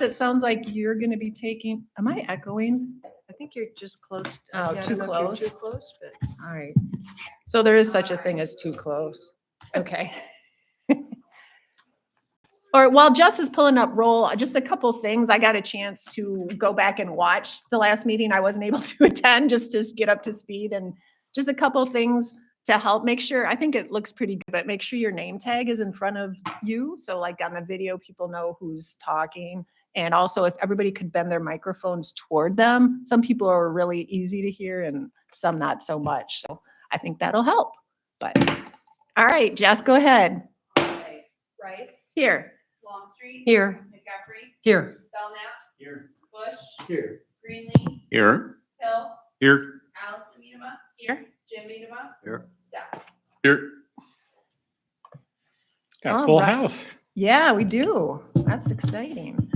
Jess, it sounds like you're going to be taking, am I echoing? I think you're just close. Oh, I too don't know if you're close? Too close, but. All right. So there is such a thing as too close. Okay. Or while Jess is pulling up roll, just a couple things. I got a chance to go back and watch the last meeting. I wasn't able to attend just to get up to speed, and just a couple things to help make sure. I think it looks pretty good, but make sure your name tag is in front of you. So like on the video, people know who's talking. And also if everybody could bend their microphones toward them. Some people are really easy to hear and some not so much. So I think that'll help. But all right, Jess, go ahead. Okay. Rice, Here. Longstreet, Here. McCaffrey, Here. Belknap, Here. Bush, Here. Greenlee, Here. Hill, Here. Allison Medema, Here. Jim Medema, Here. Seth. Here. Got All a full right. house. Yeah, we do. That's exciting.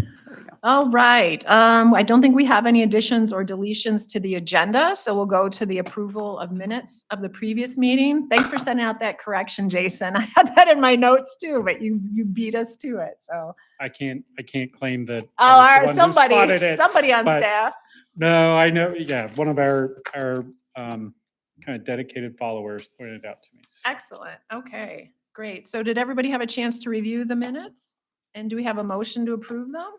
All right. I don't think we have any additions or deletions to the agenda, so we'll go to the approval of minutes of the previous meeting. Thanks for sending out that correction, Jason. I had that in my notes too, but you beat us to it, so. I can't claim that. Oh, I was the one who somebody spotted it, on but- staff. No, I know. Yeah, one of our kind of dedicated followers pointed it out to me. So Excellent. Okay, great. So did everybody have a chance to review the minutes? And do we have a motion to approve them?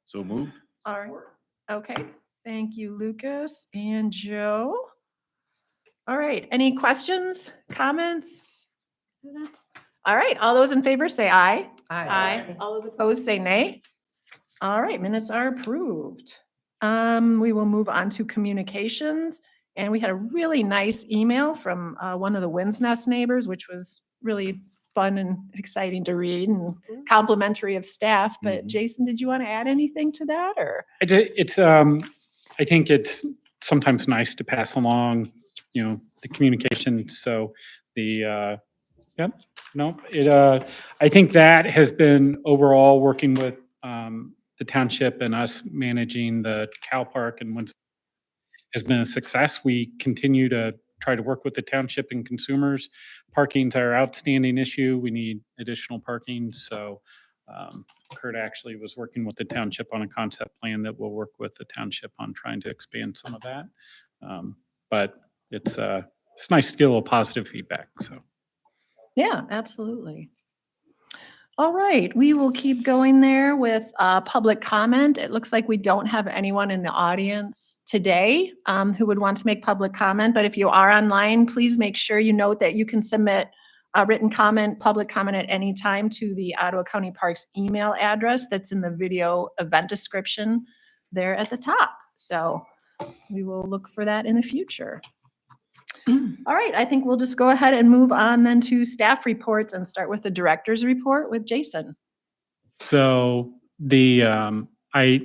So moved. All right. Okay. Thank you, Lucas and Joe. All right. Any questions, comments? All right. All those in favor say aye. Aye. All those opposed say nay. All right. Minutes are approved. We will move on to communications. And we had a really nice email from one of the Wind's Nest neighbors, which was really fun and exciting to read and complimentary of staff. But Mhm. Jason, did you want to add anything to that or? I think it's sometimes nice to pass along, the communication. So I think that has been overall working with the township and us managing the cow park and once has been a success. We continue to try to work with the township and consumers. Parking's our outstanding issue. We need additional parking. So Kurt actually was working with the township on a concept plan that will work with the township on trying to expand some of that. But it's nice to get a little positive feedback. So. Yeah, absolutely. All right, we will keep going there with public comment. It looks like we don't have anyone in the audience today who would want to make public comment, but if you are online, please make sure you note that you can submit a written comment, public comment at any time to the Ottawa County Parks email address that's in the video event description there at the top. So we will look for that in the future. All right, I think we'll just go ahead and move on then to staff reports and start with the director's report with Jason. So I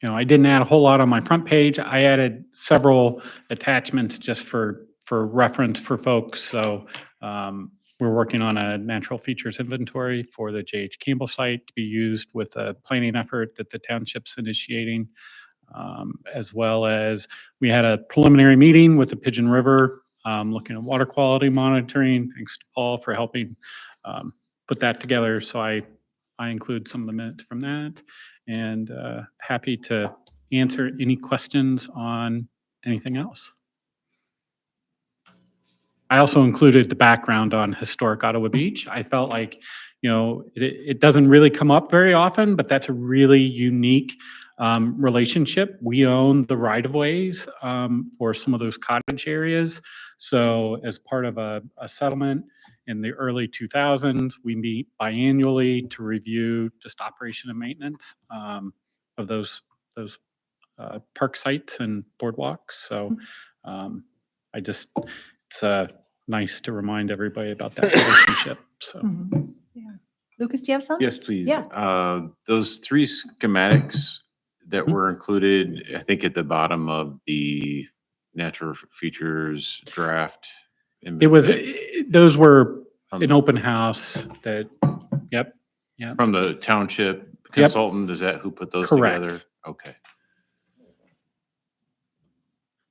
didn't add a whole lot on my front page. I added several attachments just for reference for folks. So we're working on a natural features inventory for the J.H. Campbell site to be used with a planning effort that the township's initiating, as well as we had a preliminary meeting with the Pigeon River, looking at water quality monitoring. Thanks to Paul for helping put that together. So I include some of the minutes from that, and happy to answer any questions on anything else. I also included the background on historic Ottawa Beach. I felt like, it doesn't really come up very often, but that's a really unique relationship. We own the right-of-ways for some of those cottage areas. So as part of a settlement in the early 2000s, we meet biannually to review just operation and maintenance of those park sites and boardwalks. So it's nice to remind everybody about that relationship. So. Yeah. Lucas, do you have some? Yes, please. Yeah. Those three schematics that were included, I think at the bottom of the natural features draft. Those were an open house that, yep. From the township consultant, is that who put those Correct. together? Okay.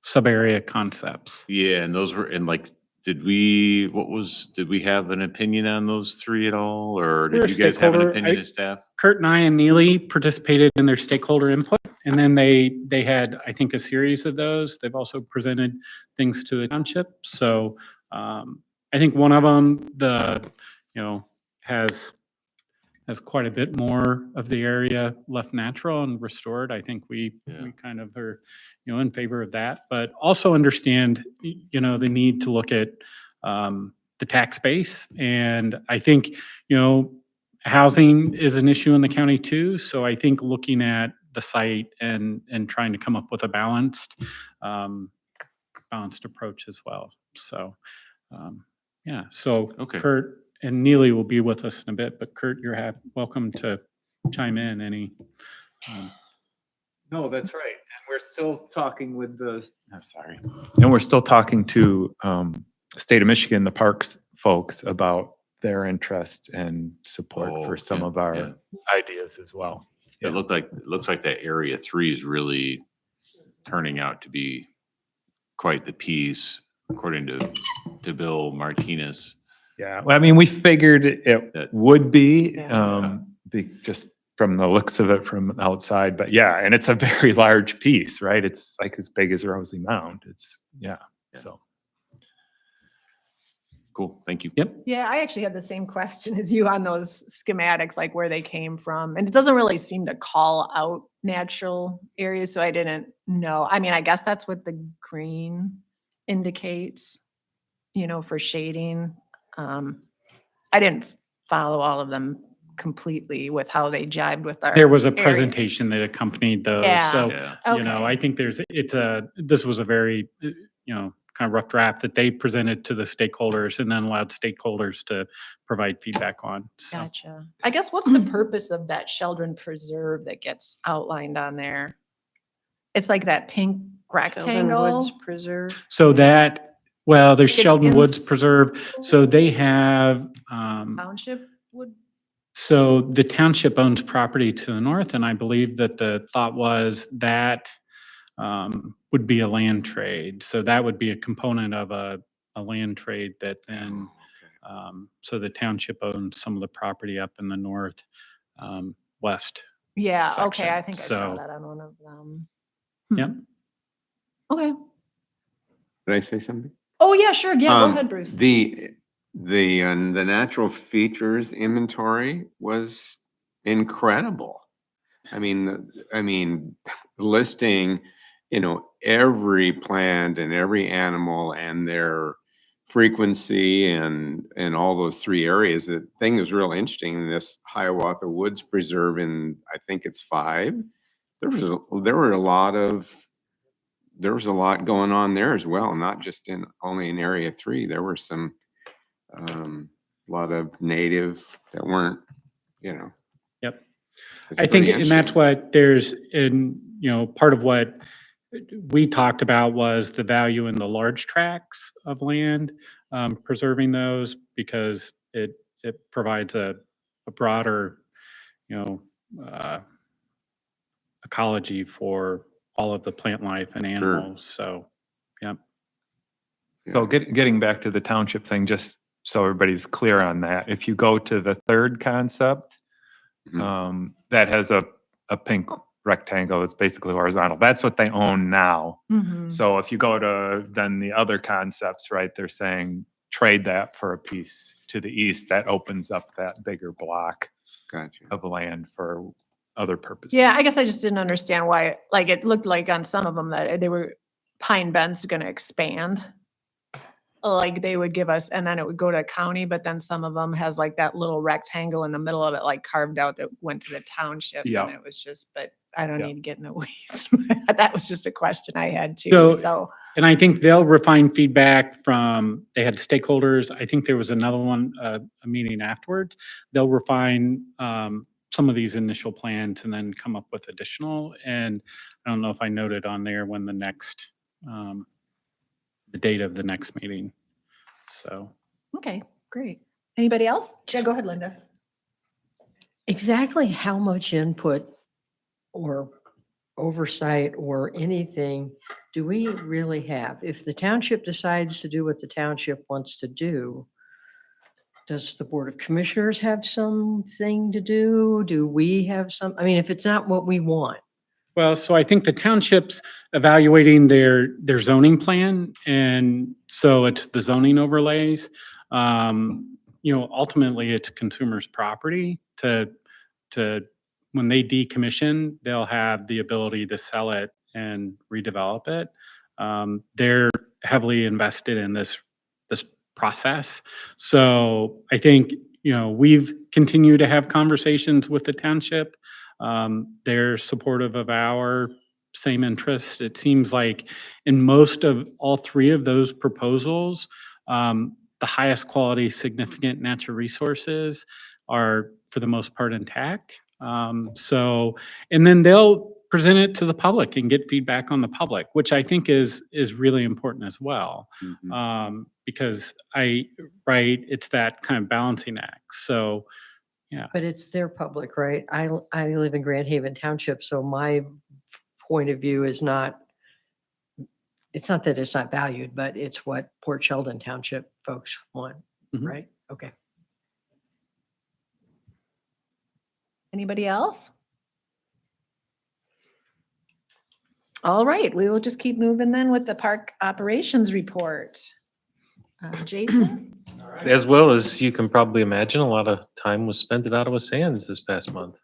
Sub-area concepts. Yeah, and those were in like did we have an opinion on those three at all? Or We're did a you guys have an stakeholder. opinion as staff? Kurt and I and Neely participated in their stakeholder input, and then they had, I think, a series of those. They've also presented things to the township. So I think one of them, has quite a bit more of the area left natural and restored. I think we kind of are, in favor of that, but also understand, the need to look at the tax base. And I think, housing is an issue in the county too. So I think looking at the site and trying to come up with a balanced approach as well. So, so Okay. Kurt and Neely will be with us in a bit, but Kurt, you're welcome to chime in any. No, that's right. And we're still talking with sorry. And we're still talking to State of Michigan, the parks folks, about their interest and support Oh, for some yeah, of our yeah. ideas as well. It looks like that area 3 is really turning out to be quite the piece, according to Bill Martinez. Yeah, well, I mean, we figured it That- would be, Yeah. just from the looks of it from outside, but yeah, and it's a very large piece, right? It's like as big as Rosie Mound. Yeah. So. Cool, thank you. Yep. Yeah, I actually had the same question as you on those schematics, like where they came from. And it doesn't really seem to call out natural areas, so I didn't know. I mean, I guess that's what the green indicates, for shading. I didn't follow all of them completely with how they jibed with our. There was a area. presentation that accompanied those. Yeah. So, Yeah. Okay. I think this was a very, kind of rough draft that they presented to the stakeholders and then allowed stakeholders to provide feedback on. So. Gotcha. I guess what's the purpose of that Sheldon Preserve that gets outlined on there? It's like that pink Sheldon rectangle. Woods Preserve. So there's It's Sheldon Woods ins- Preserve. So they have, Township would, so the township owns property to the north, and I believe that the thought was that would be a land trade. So that would be a component of a land trade that then, so the township owns some of the property up in the north, west. yeah, okay, Section. I think I saw So- that on one of them. Yep. Okay. Did I say something? Oh, yeah, sure. Yeah, go Um, ahead, Bruce. The natural features inventory was incredible. I mean, listing, every plant and every animal and their frequency and all those 3 areas. The thing that's real interesting in this Hiawatha Woods Preserve in, I think it's 5, there was a lot going on there as well, not just only in area 3. There were some lot of native that weren't, Yep. it's I think, pretty and that's interesting. what there's part of what we talked about was the value in the large tracts of land, preserving those because it provides a broader, ecology for all of the plant life and animals. So, yep. So Yeah. getting back to the township thing, just so everybody's clear on that, if you go to the third concept, Mhm. that has a pink rectangle that's basically horizontal. That's what they own now. Mhm. So if you go to then the other concepts, right, they're saying trade that for a piece to the east that opens up that bigger block Gotcha. of land for other purposes. Yeah, I guess I just didn't understand why, like, it looked like on some of them that they were, Pine Bend's gonna expand. Like, they would give us, and then it would go to county, but then some of them has like that little rectangle in the middle of it, like carved out that went to the township. Yeah. And it was just, but I don't Yeah. need to get in the weeds. That was just a question I had too, So- so. And I think they'll refine feedback they had stakeholders. I think there was another one, a meeting afterwards. They'll refine some of these initial plans and then come up with additional. And I don't know if I noted on there when the next, the date of the next meeting. So. Okay, great. Anybody else? Yeah, go ahead, Linda. Exactly how much input or oversight or anything do we really have? If the township decides to do what the township wants to do, does the Board of Commissioners have something to do? Do we have some, I mean, if it's not what we want, Well, so I think the township's evaluating their zoning plan, and so it's the zoning overlays. Ultimately, it's consumers' property to, when they decommission, they'll have the ability to sell it and redevelop it. They're heavily invested in this process. So I think, we've continued to have conversations with the township. They're supportive of our same interests. It seems like in most of all three of those proposals, the highest quality significant natural resources are for the most part intact. And then they'll present it to the public and get feedback on the public, which I think is really important as well. Because it's that kind of balancing act. So, but it's their public, right? I live in Grand Haven Township, so my point of view is not, it's not that it's not valued, but it's what Port Sheldon Township folks want, Mhm. right? Okay. Anybody else? All right, we will just keep moving then with the park operations report. Jason? As well as you can probably imagine, a lot of time was spent at Ottawa Sands this past month.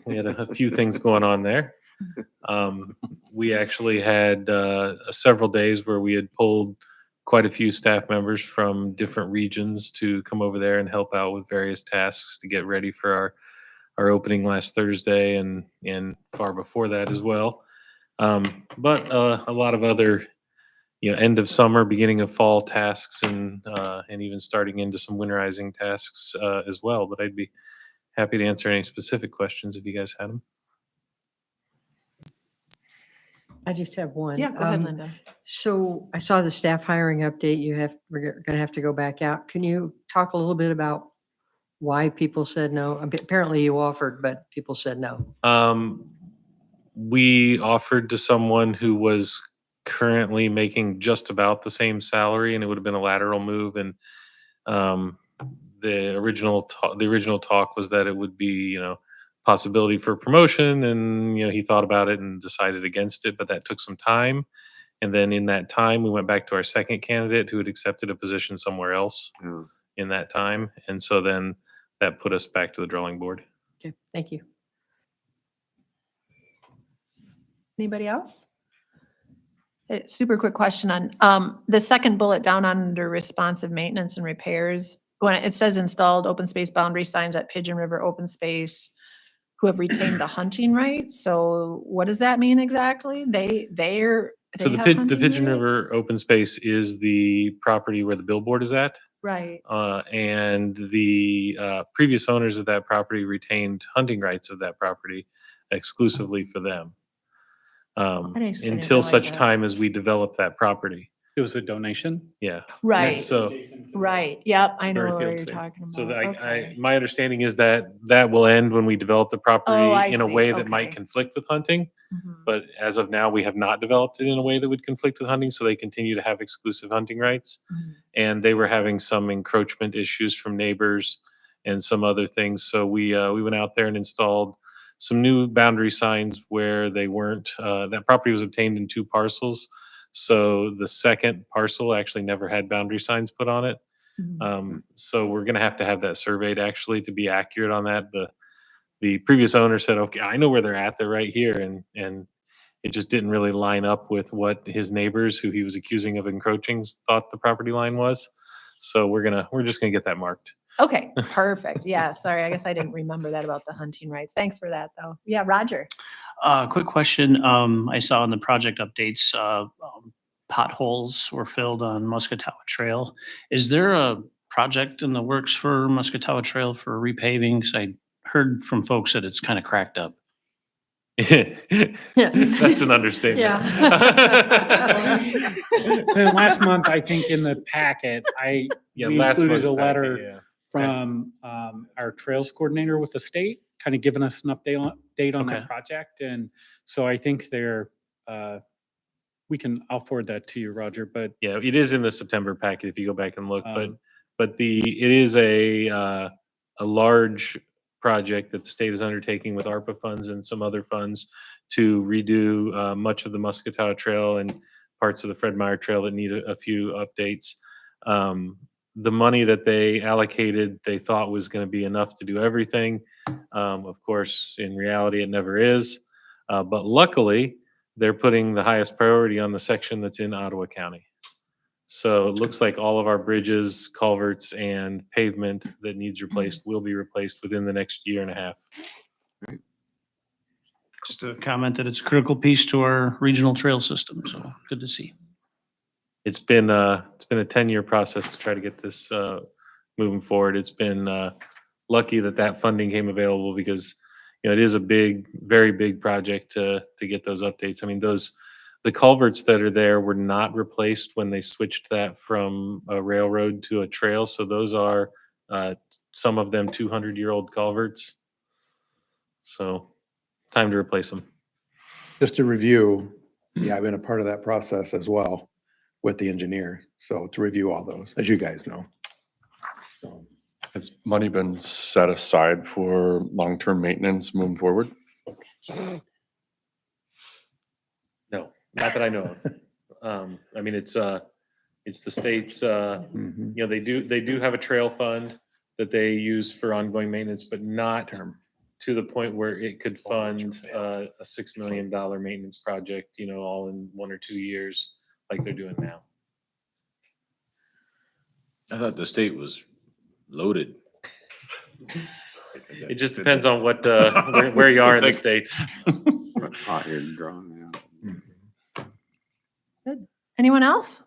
We had a few things going on there. We actually had several days where we had pulled quite a few staff members from different regions to come over there and help out with various tasks to get ready for our opening last Thursday and far before that as well. But a lot of other end of summer, beginning of fall tasks, and even starting into some winterizing tasks as well. But I'd be happy to answer any specific questions if you guys had them. I just have one. Yeah, go ahead, Linda. So I saw the staff hiring update. We're going to have to go back out. Can you talk a little bit about why people said no? Apparently you offered, but people said no. We offered to someone who was currently making just about the same salary, and it would have been a lateral move. And the original talk was that it would be possibility for promotion, and he thought about it and decided against it, but that took some time. And then in that time, we went back to our second candidate who had accepted a position somewhere else in that time, and so then that put us back to the drawing board. Okay, thank you. Anybody else? Super quick question on the second bullet down under responsive maintenance and repairs. When it says installed open space boundary signs at Pigeon River Open Space who have retained the hunting rights. So what does that mean exactly? So the Pigeon River Open Space is the property where the billboard is at. Right. And the previous owners of that property retained hunting rights of that property exclusively for them. didn't Until realize such that. time as we develop that property. it was a donation. Yeah. Right. So, Right. Yep. I know Very what field you're safe. talking about. so Okay. my understanding is that will end when we develop the property Oh, I in a see. way that might Okay. conflict with hunting. Mhm. But as of now, we have not developed it in a way that would conflict with hunting, so they continue to have exclusive hunting rights. Mhm. And they were having some encroachment issues from neighbors and some other things. So we went out there and installed some new boundary signs where they weren't. That property was obtained in 2 parcels. So the second parcel actually never had boundary signs put on it. Mhm. So we're going to have that surveyed actually to be accurate on that. The previous owner said, okay, I know where they're at. They're right here. And it just didn't really line up with what his neighbors, who he was accusing of encroaching, thought the property line was. So we're just gonna get that marked. Okay, perfect. Yeah, sorry. I guess I didn't remember that about the hunting rights. Thanks for that, though. Yeah, Roger. Quick question. I saw in the project updates, potholes were filled on Muscatawa Trail. Is there a project in the works for Muscatawa Trail for repaving? 'Cause I heard from folks that it's kind of cracked up. That's an understatement. And last month, I think in the packet, Yeah, we last included month's a packet, letter yeah. from our trails coordinator with the state. kind of given us an update on Okay. that project. And so I think I'll forward that to you, Roger, but Yeah, it is in the September packet if you go back and look, but Um, it is a large project that the state is undertaking with ARPA funds and some other funds to redo much of the Muscatau Trail and parts of the Fred Meyer Trail that need a few updates. The money that they allocated, they thought was going to be enough to do everything. Of course, in reality, it never is. But luckily, they're putting the highest priority on the section that's in Ottawa County. So it looks like all of our bridges, culverts, and pavement that needs replaced will be replaced within the next year and a half. Just a comment that it's a critical piece to our regional trail system, so good to see. It's been a 10-year process to try to get this moving forward. It's been lucky that funding came available because it is a big, very big project to get those updates. I mean, the culverts that are there were not replaced when they switched that from a railroad to a trail. So those are some of them 200-year-old culverts. So time to replace them. Just to review, yeah, I've been a part of that process as well with the engineer. So to review all those, as you guys know. So, Has money been set aside for long-term maintenance moving forward? No, not that I know of. I mean, it's the state's, mhm, they do have a trail fund that they use for ongoing maintenance, but not term. to the point where it could Oh, that's fund your a $6 million maintenance project, all in 1 or 2 years like they're doing now. I thought the state was loaded. It just depends on what, where you are in the It's state. What pot you're drawing out. Mhm. Anyone else?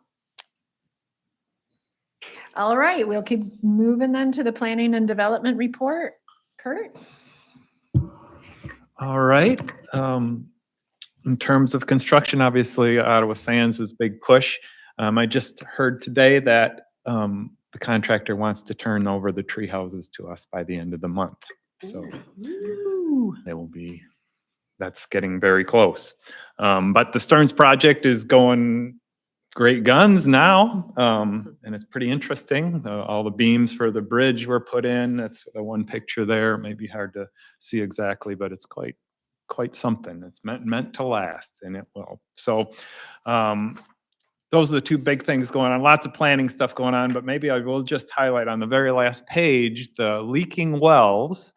All right, we'll keep moving then to the planning and development report. Kurt? All right. In terms of construction, obviously Ottawa Sands was a big push. I just heard today that the contractor wants to turn over the tree houses to us by the end of the month. So they will be, that's getting very close. But the Stearns project is going great guns now, and it's pretty interesting. All the beams for the bridge were put in. That's the one picture there. Maybe hard to see exactly, but it's quite something. It's meant to last, and it will. So those are the two big things going on. Lots of planning stuff going on, but maybe I will just highlight on the very last page, the leaking wells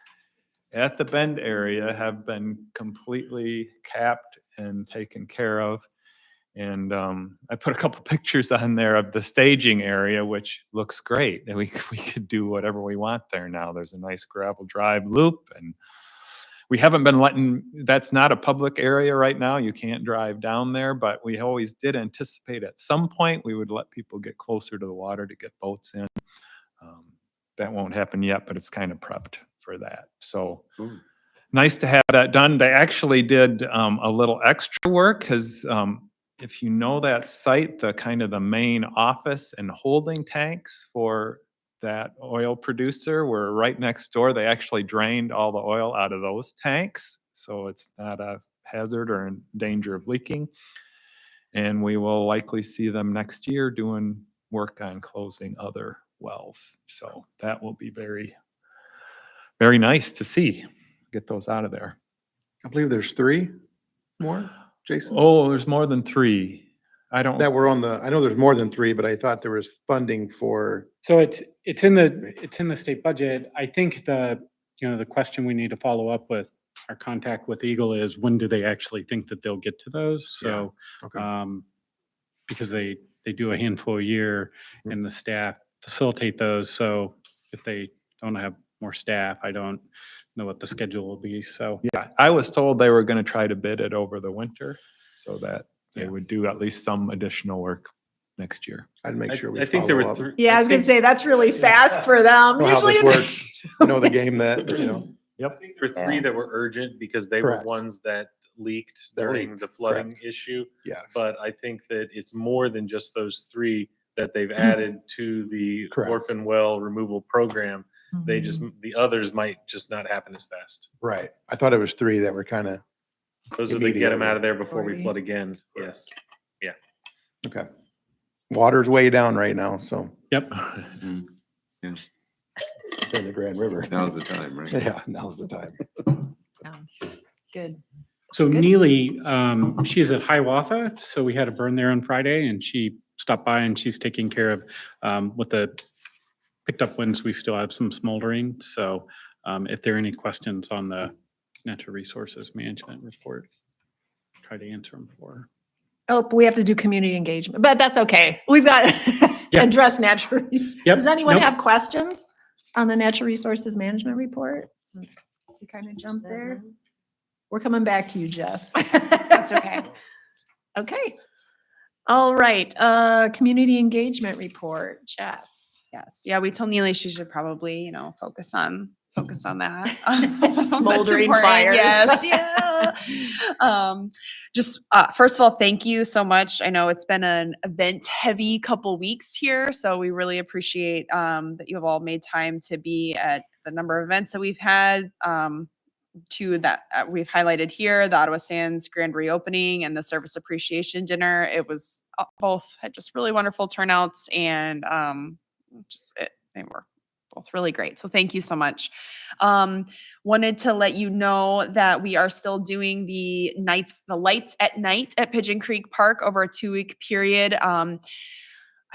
at the Bend area have been completely capped and taken care of. And I put a couple pictures on there of the staging area, which looks great. And we could do whatever we want there now. There's a nice gravel drive loop, and we haven't been letting, that's not a public area right now. You can't drive down there, but we always did anticipate at some point we would let people get closer to the water to get boats in. That won't happen yet, but it's kind of prepped for that. So nice to have that done. They actually did a little extra work because if you know that site, the kind of the main office and holding tanks for that oil producer were right next door. They actually drained all the oil out of those tanks, so it's not a hazard or in danger of leaking. And we will likely see them next year doing work on closing other wells. So that will be very, very nice to see. Get those out of there. I believe there's 3 more, Jason? Oh, there's more than 3. I don't. That were on the, I know there's more than 3, but I thought there was funding for, So it's in the state budget. I think the question we need to follow up with our contact with Eagle is when do they actually think that they'll get to those? So, okay. because they do a handful a year and the staff facilitate those. So if they don't have more staff, I don't know what the schedule will be. So Yeah, I was told they were going to try to bid it over the winter so that they Yeah. would do at least some additional work next year. I'd make sure we I think there follow were up. three. Yeah, I was gonna say, that's really fast for them. Know how Usually this it's- works. You know the game that, I think there were 3 that were urgent because they were Correct. ones that leaked That during leaked, the flooding issue. yes. But I think that it's more than just those 3 that they've added to the Correct. orphan well removal program. They just, the others might just not happen as fast. Right. I thought it was 3 that were kind of, Those are the get them out of there before we Already. flood again. Yes. okay. Water's way down right now, so Yep. Mm, in the Grand River. Now's the time, right? Yeah, now's the time. Good. So That's good. Neely, she is at Hiawatha, so we had a burn there on Friday, and she stopped by and she's taking care of, with the picked up winds, we still have some smoldering. So if there are any questions on the natural resources management report, try to answer them for her. Oh, but we have to do community engagement, but that's okay. We've got Yeah. address natural. Yep. Does anyone Nope. have questions on the natural resources management report? Since you kind of jumped there. We're coming back to you, Jess. That's okay. Okay. All right, community engagement report, Jess. Yes. Yeah, we told Neely she should probably, focus on that. That's Smoldering important. fires. Yes. Yeah. Just first of all, thank you so much. I know it's been an event heavy couple weeks here, so we really appreciate that you have all made time to be at the number of events that we've had. Two that we've highlighted here, the Ottawa Sands grand reopening and the service appreciation dinner. It was both had just really wonderful turnouts and they were both really great. So thank you so much. Wanted to let you know that we are still doing the lights at night at Pigeon Creek Park over a 2-week period.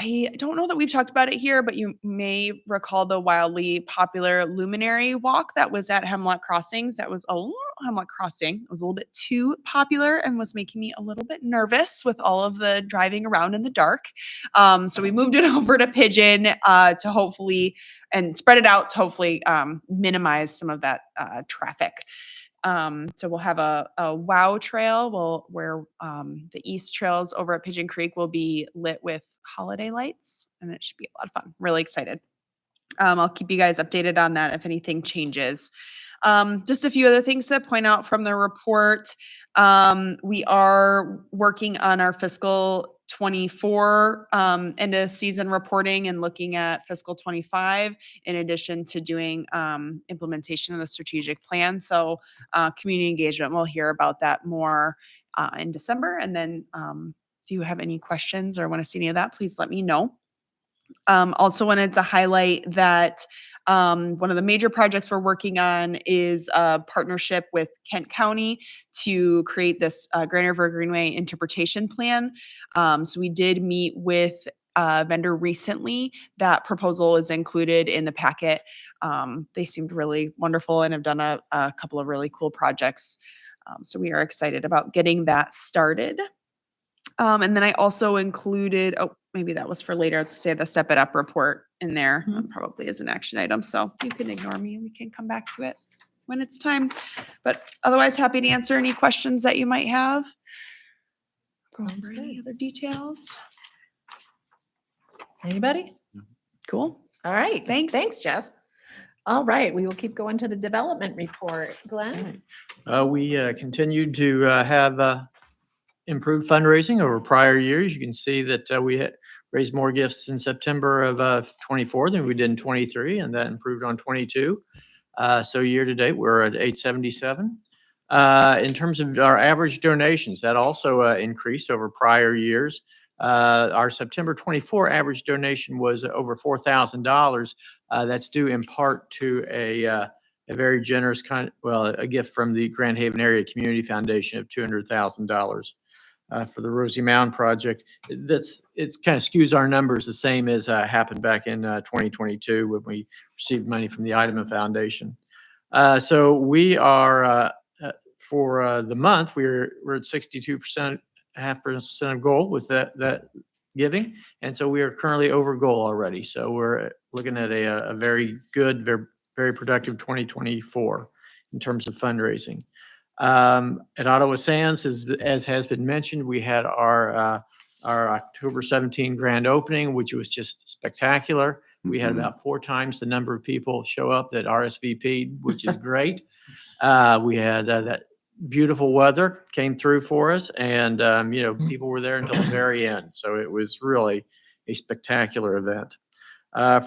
I don't know that we've talked about it here, but you may recall the wildly popular luminary walk that was at Hemlock Crossings. That was Hemlock Crossing. It was a little bit too popular and was making me a little bit nervous with all of the driving around in the dark. So we moved it over to Pigeon to hopefully and spread it out to hopefully minimize some of that traffic. So we'll have a wow trail where the east trails over at Pigeon Creek will be lit with holiday lights, and it should be a lot of fun. Really excited. I'll keep you guys updated on that if anything changes. Just a few other things to point out from the report. We are working on our fiscal 24 end of season reporting and looking at fiscal 25 in addition to doing implementation of the strategic plan. So community engagement, we'll hear about that more in December. And then if you have any questions or want to see any of that, please let me know. Also wanted to highlight that one of the major projects we're working on is a partnership with Kent County to create this Grand River Greenway interpretation plan. So we did meet with a vendor recently. That proposal is included in the packet. They seemed really wonderful and have done a couple of really cool projects. So we are excited about getting that started. And then I also included, maybe that was for later, I was gonna say the Step It Up report in there, probably as an action item. So you can ignore me and we can come back to it when it's time. But otherwise, happy to answer any questions that you might have. Go over Sounds any good. other details. Anybody? Cool. All right. Thanks. Thanks, Jess. All right, we will keep going to the development report. Glenn? We continued to have improved fundraising over prior years. You can see that we had raised more gifts in September of 24 than we did in 23, and that improved on 22. So year to date, we're at 877. In terms of our average donations, that also increased over prior years. Our September 24 average donation was over $4,000. That's due in part to a very generous a gift from the Grand Haven Area Community Foundation of $200,000 for the Rosie Mound project. It's kind of skews our numbers the same as happened back in 2022 when we received money from the Idema Foundation. So we are for the month we're at 62%. 0.5% of goal with that giving. And so we are currently over goal already. So we're looking at a very good, very productive 2024 in terms of fundraising. At Ottawa Sands, as has been mentioned, we had our October 17 grand opening, which was just spectacular. We had about 4 times the number of people show up that RSVP'd, which is great. We had that beautiful weather came through for us, and people were there until the very end. So it was really a spectacular event.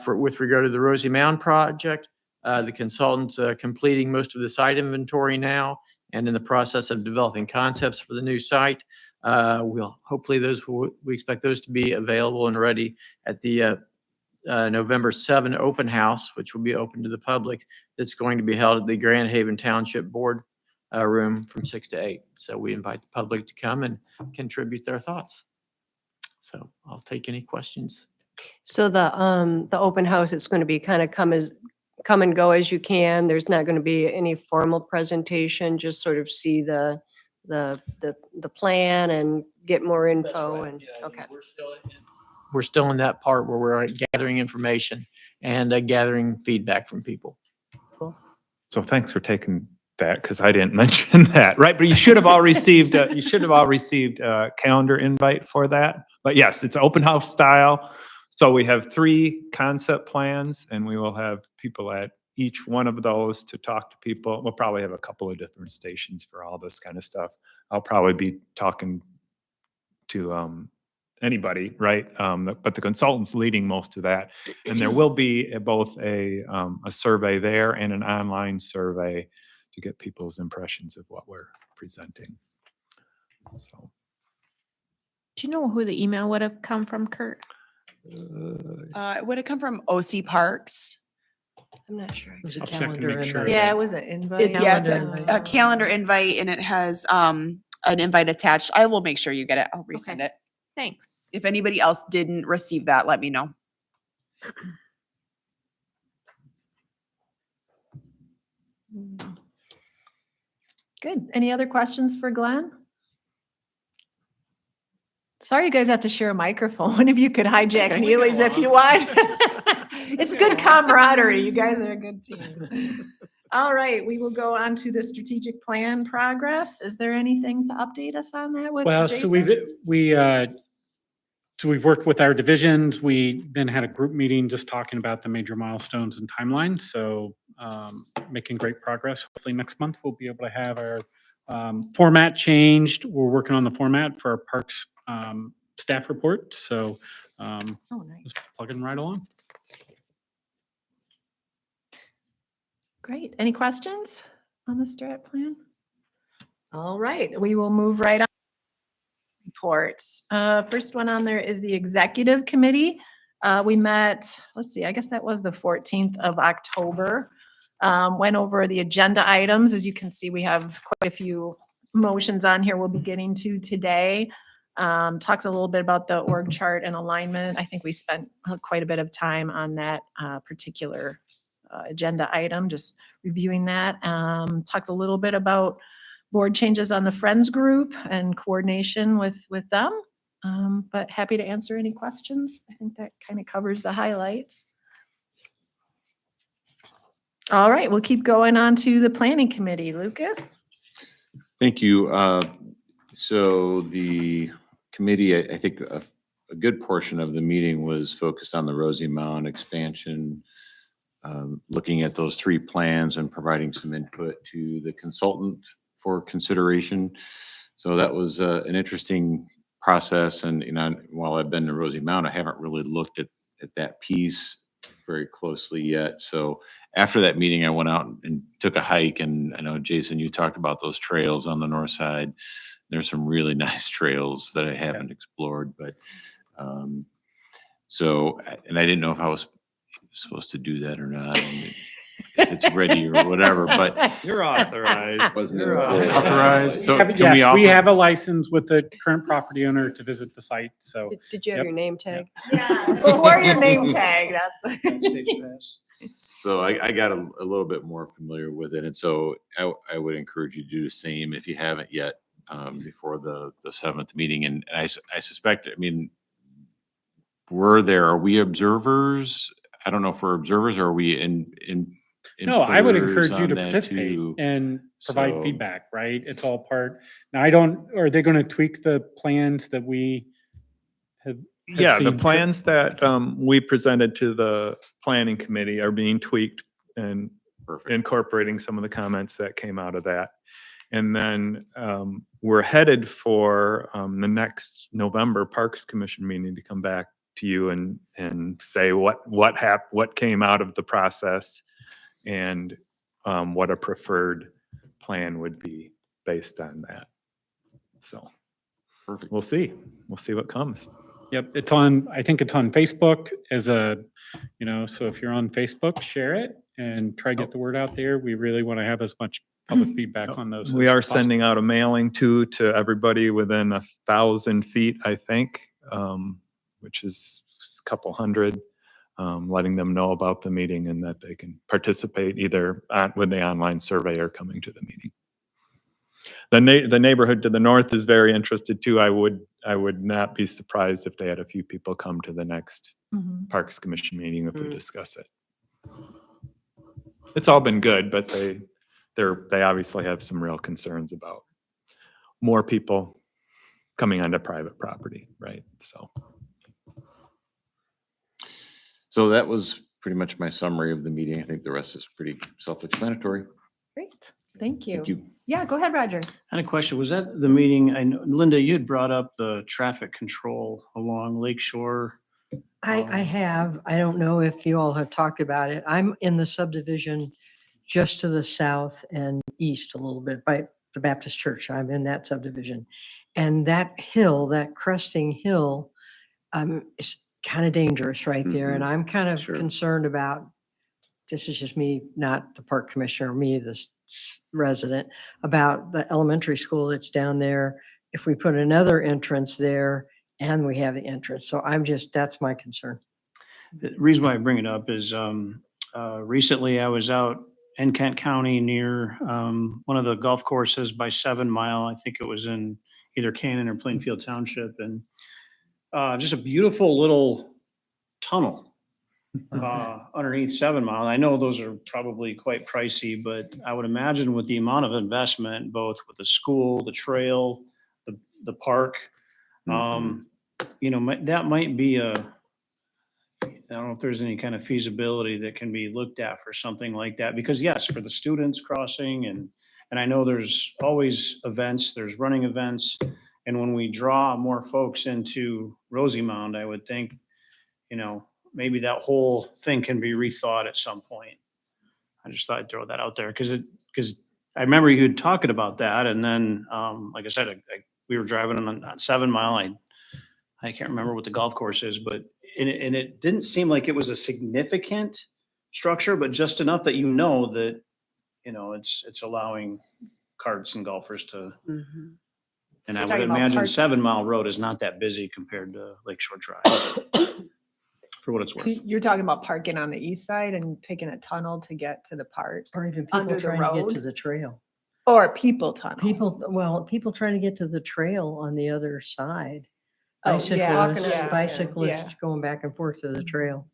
With regard to the Rosie Mound project, The consultant's completing most of the site inventory now and in the process of developing concepts for the new site. Hopefully we expect those to be available and ready at the November 7 open house, which will be open to the public. That's going to be held at the Grand Haven Township Board room from 6 to 8. So we invite the public to come and contribute their thoughts. So I'll take any questions. So the open house, it's going to be kind of come and go as you can. There's not going to be any formal presentation, just sort of see the plan and get more info and, okay. We're still in that part where we're gathering information and gathering feedback from people. So thanks for taking that, because I didn't mention that, right? But you should have all received, a calendar invite for that. But yes, it's open house style. So we have 3 concept plans, and we will have people at each one of those to talk to people. We'll probably have a couple of different stations for all this kind of stuff. I'll probably be talking to anybody, right? But the consultant's leading most of that. And there will be both a survey there and an online survey to get people's impressions of what we're presenting. So. Do you know who the email would have come from, Kurt? It would have come from OC Parks. I'm not sure. I'll check and make sure. Yeah, it was an invite. Yeah, it's a calendar invite, and it has an invite attached. I will make sure you get it. I'll resend Okay. it. Thanks. If anybody else didn't receive that, let me know. Good. Any other questions for Glenn? Sorry, you guys have to share a microphone. One of you could hijack Okay. Neely's if you want. It's good camaraderie. You guys are a good team. All right, we will go on to the strategic plan progress. Is there anything to update us on that with Well, so Jason? we've worked with our divisions. We then had a group meeting just talking about the major milestones and timelines. So making great progress. Hopefully next month we'll be able to have our format changed. We're working on the format for our parks staff report. So Oh, nice. just plugging right along. Great. Any questions on the strat plan? All right, we will move right on. Reports. First one on there is the executive committee. We met, let's see, I guess that was the 14th of October. Went over the agenda items. As you can see, we have quite a few motions on here we'll be getting to today. Talked a little bit about the org chart and alignment. I think we spent quite a bit of time on that particular agenda item, just reviewing that. Talked a little bit about board changes on the Friends group and coordination with them. But happy to answer any questions. I think that kind of covers the highlights. All right, we'll keep going on to the planning committee. Lucas? Thank you. So the committee, I think a good portion of the meeting was focused on the Rosie Mound expansion, looking at those 3 plans and providing some input to the consultant for consideration. So that was an interesting process. And while I've been to Rosie Mound, I haven't really looked at that piece very closely yet. So after that meeting, I went out and took a hike. And I know, Jason, you talked about those trails on the north side. There's some really nice trails that I haven't explored, but and I didn't know if I was supposed to do that or not, and if it's ready or whatever, but You're authorized. Wasn't You're authorized. So can Yes, we author- have a license with the current property owner to visit the site. So Did you have Yep. your name tag? Yeah, before your name tag, that's. So I got a little bit more familiar with it, and so I would encourage you to do the same if you haven't yet, before the 7th meeting. And I suspect, I mean, are we observers? I don't know if we're observers or are we in no, I would inputters encourage you on to that participate too? and provide So- feedback, right? It's all part. Now, are they going to tweak the plans that we have Yeah, the seen? plans that we presented to the planning committee are being tweaked and Perfect. incorporating some of the comments that came out of that. And then we're headed for the next November Parks Commission meeting to come back to you and say what came out of the process and what a preferred plan would be based on that. So Perfect. we'll see. We'll see what comes. Yep, I think it's on Facebook as a, so if you're on Facebook, share it and try to get the word out there. We really want to have as much public feedback on those. We as are possible. sending out a mailing to everybody within 1,000 feet, I think, which is a couple hundred, letting them know about the meeting and that they can participate either with the online survey or coming to the meeting. The neighborhood to the north is very interested too. I would not be surprised if they had a few people come to the next Parks Commission meeting if we discuss it. It's all been good, but they obviously have some real concerns about more people coming onto private property, right? So that was pretty much my summary of the meeting. I think the rest is pretty self-explanatory. Great. Thank you. Thank you. Yeah, go ahead, Roger. I had a question. Was that the meeting? I know, Linda, you had brought up the traffic control along Lake Shore. I have, I don't know if you all have talked about it. I'm in the subdivision just to the south and east a little bit by the Baptist church. I'm in that subdivision. And that hill, that cresting hill, is kind of dangerous right there. And I'm kind of Sure. concerned about, this is just me, not the park commissioner, me, this resident, about the elementary school that's down there. If we put another entrance there and we have the entrance. So that's my concern. The reason why I bring it up is recently I was out in Kent County near one of the golf courses by 7 Mile. I think it was in either Cannon or Plainfield Township, and just a beautiful little tunnel underneath 7 Mile. I know those are probably quite pricey, but I would imagine with the amount of investment, both with the school, the trail, the park, that might be I don't know if there's any kind of feasibility that can be looked at for something like that, because yes, for the students crossing and I know there's always events, there's running events. And when we draw more folks into Rosemount, I would think, maybe that whole thing can be rethought at some point. I just thought I'd throw that out there because I remember you talking about that. And then, like I said, we were driving on 7 Mile. I can't remember what the golf course is, but it didn't seem like it was a significant structure, but just enough that that it's allowing carts and golfers to. And I You're would talking about imagine park- 7 Mile Road is not that busy compared to Lakeshore Drive. For what it's worth. You're talking about parking on the east side and taking a tunnel to get to the park, Or even Under people the trying to get to road? the trail. or a people tunnel? People trying to get to the trail on the other side. Oh, yeah, Bicyclists yeah. going back and forth to the trail.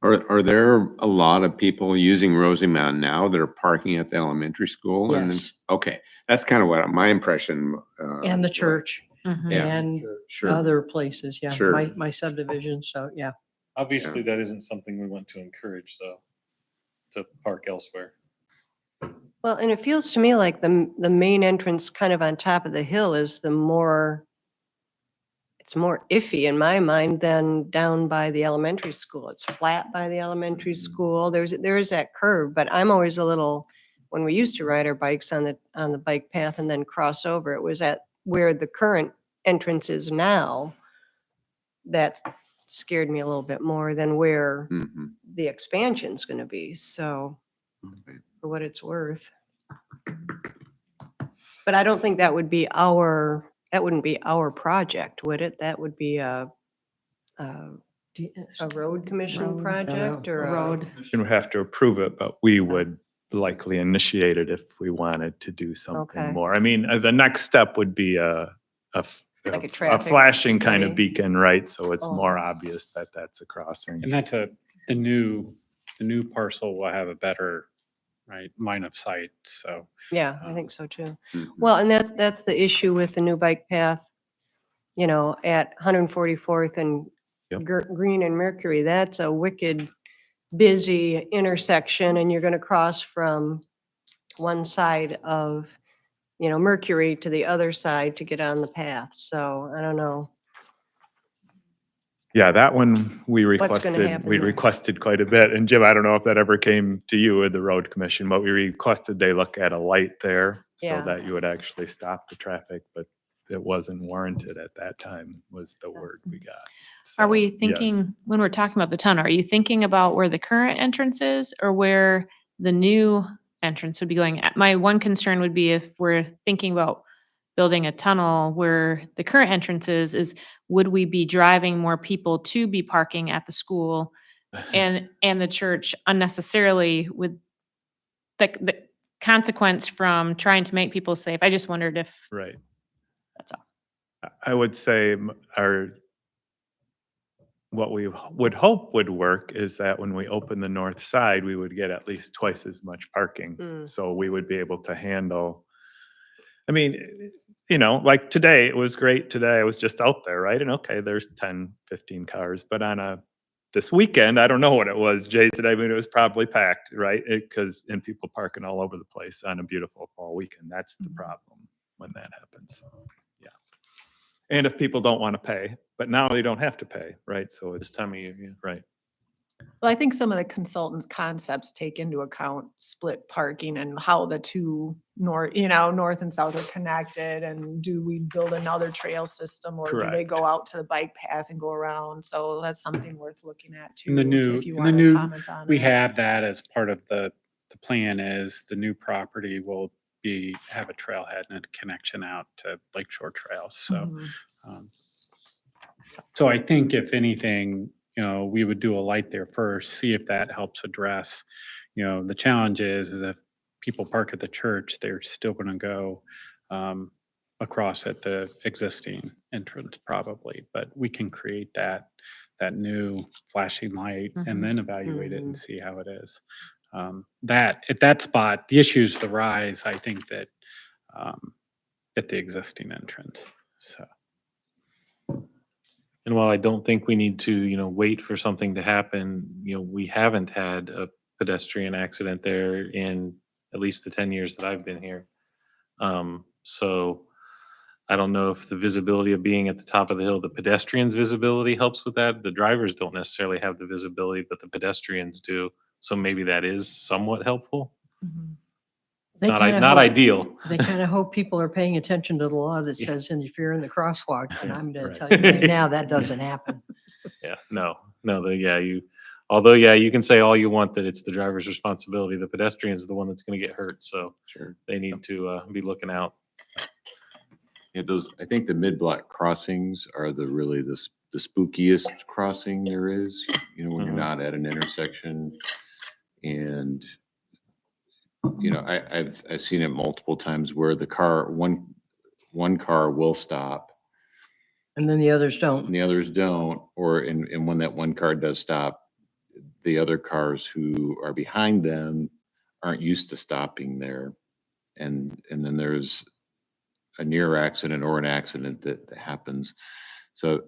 Are there a lot of people using Rosemount now that are parking at the elementary school? And Yes. okay, that's kind of what my impression. And the church Yeah, and Sure. other places, yeah. Sure. My subdivision, so yeah. Obviously, that isn't something we want to encourage, though, to park elsewhere. Well, and it feels to me like the main entrance kind of on top of the hill is it's more iffy in my mind than down by the elementary school. It's flat by the elementary school. There is that curve, but I'm always a little, when we used to ride our bikes on the bike path and then cross over, it was at where the current entrance is now. That scared me a little bit more than where Mhm. the expansion's gonna be. So for what it's worth. But I don't think that wouldn't be our project, would it? That would be a road commission project or A road. You would have to approve it, but we would likely initiate it if we wanted to do something Okay. more. I mean, the next step would be Like a traffic flashing kind of study. beacon, right? So it's Oh. more obvious that that's a crossing. And that's the new parcel will have a better, right, line of sight, so. Yeah, I think so too. Mhm. Well, and that's the issue with the new bike path, at 144th and Yep. Green and Mercury. That's a wicked busy intersection and you're going to cross from one side of, Mercury to the other side to get on the path. So I don't know. Yeah, that one we What's gonna happen there? requested quite a bit. And Jim, I don't know if that ever came to you with the road commission, but we requested they look at a light there so Yeah. that you would actually stop the traffic, but it wasn't warranted at that time was the word we got. Are So, we yes. thinking, when we're talking about the tunnel, are you thinking about where the current entrance is or where the new entrance would be going? My one concern would be if we're thinking about building a tunnel where the current entrance is would we be driving more people to be parking at the school and the church unnecessarily with the consequence from trying to make people safe? I just wondered if Right. that's all. I would say what we would hope would work is that when we open the north side, we would get at least twice as much parking. Mm. So we would be able to handle, I mean, you know, like today, it was great today. I was just out there, right? And okay, there's 10, 15 cars, but this weekend, I don't know what it was, Jay, today, but it was probably packed, right? And people parking all over the place on a beautiful fall weekend. That's the problem when that happens. Yeah. And if people don't want to pay, but now they don't have to pay, right? So This it's time of year, yeah. right. Well, I think some of the consultants' concepts take into account split parking and how the two north and south are connected. And do we build another trail system or do they Correct. go out to the bike path and go around? So that's something worth looking at too. In the new, if you in the want to new, comment on we it. have that as part of the plan is the new property will have a trailhead and a connection out to Lakeshore Trails. So, Mhm. so I think if anything, we would do a light there first, see if that helps address, the challenge is if people park at the church, they're still going to go across at the existing entrance probably, but we can create that new flashing light and then evaluate it and see how it is. That at that spot, the issues the rise, I think that at the existing entrance. So. And while I don't think we need to, wait for something to happen, we haven't had a pedestrian accident there in at least the 10 years that I've been here. So I don't know if the visibility of being at the top of the hill, the pedestrians' visibility helps with that. The drivers don't necessarily have the visibility, but the pedestrians do. So maybe that is somewhat helpful. They Not, kinda not hope- ideal. They kind of hope people are paying attention to the law that Yeah. says interfere in the crosswalk, but I'm going right. to tell you right now, that doesn't happen. Yeah, although you can say all you want that it's the driver's responsibility, the pedestrian is the one that's going to get hurt. So Sure. they need to be looking out. Yeah, I think the mid-block crossings are really the spookiest crossing there is, when you're Mhm. not at an intersection. And, I've seen it multiple times where one car will stop And then the others don't. and the others don't, and when that one car does stop, the other cars who are behind them aren't used to stopping there. And then there's a near accident or an accident that happens. So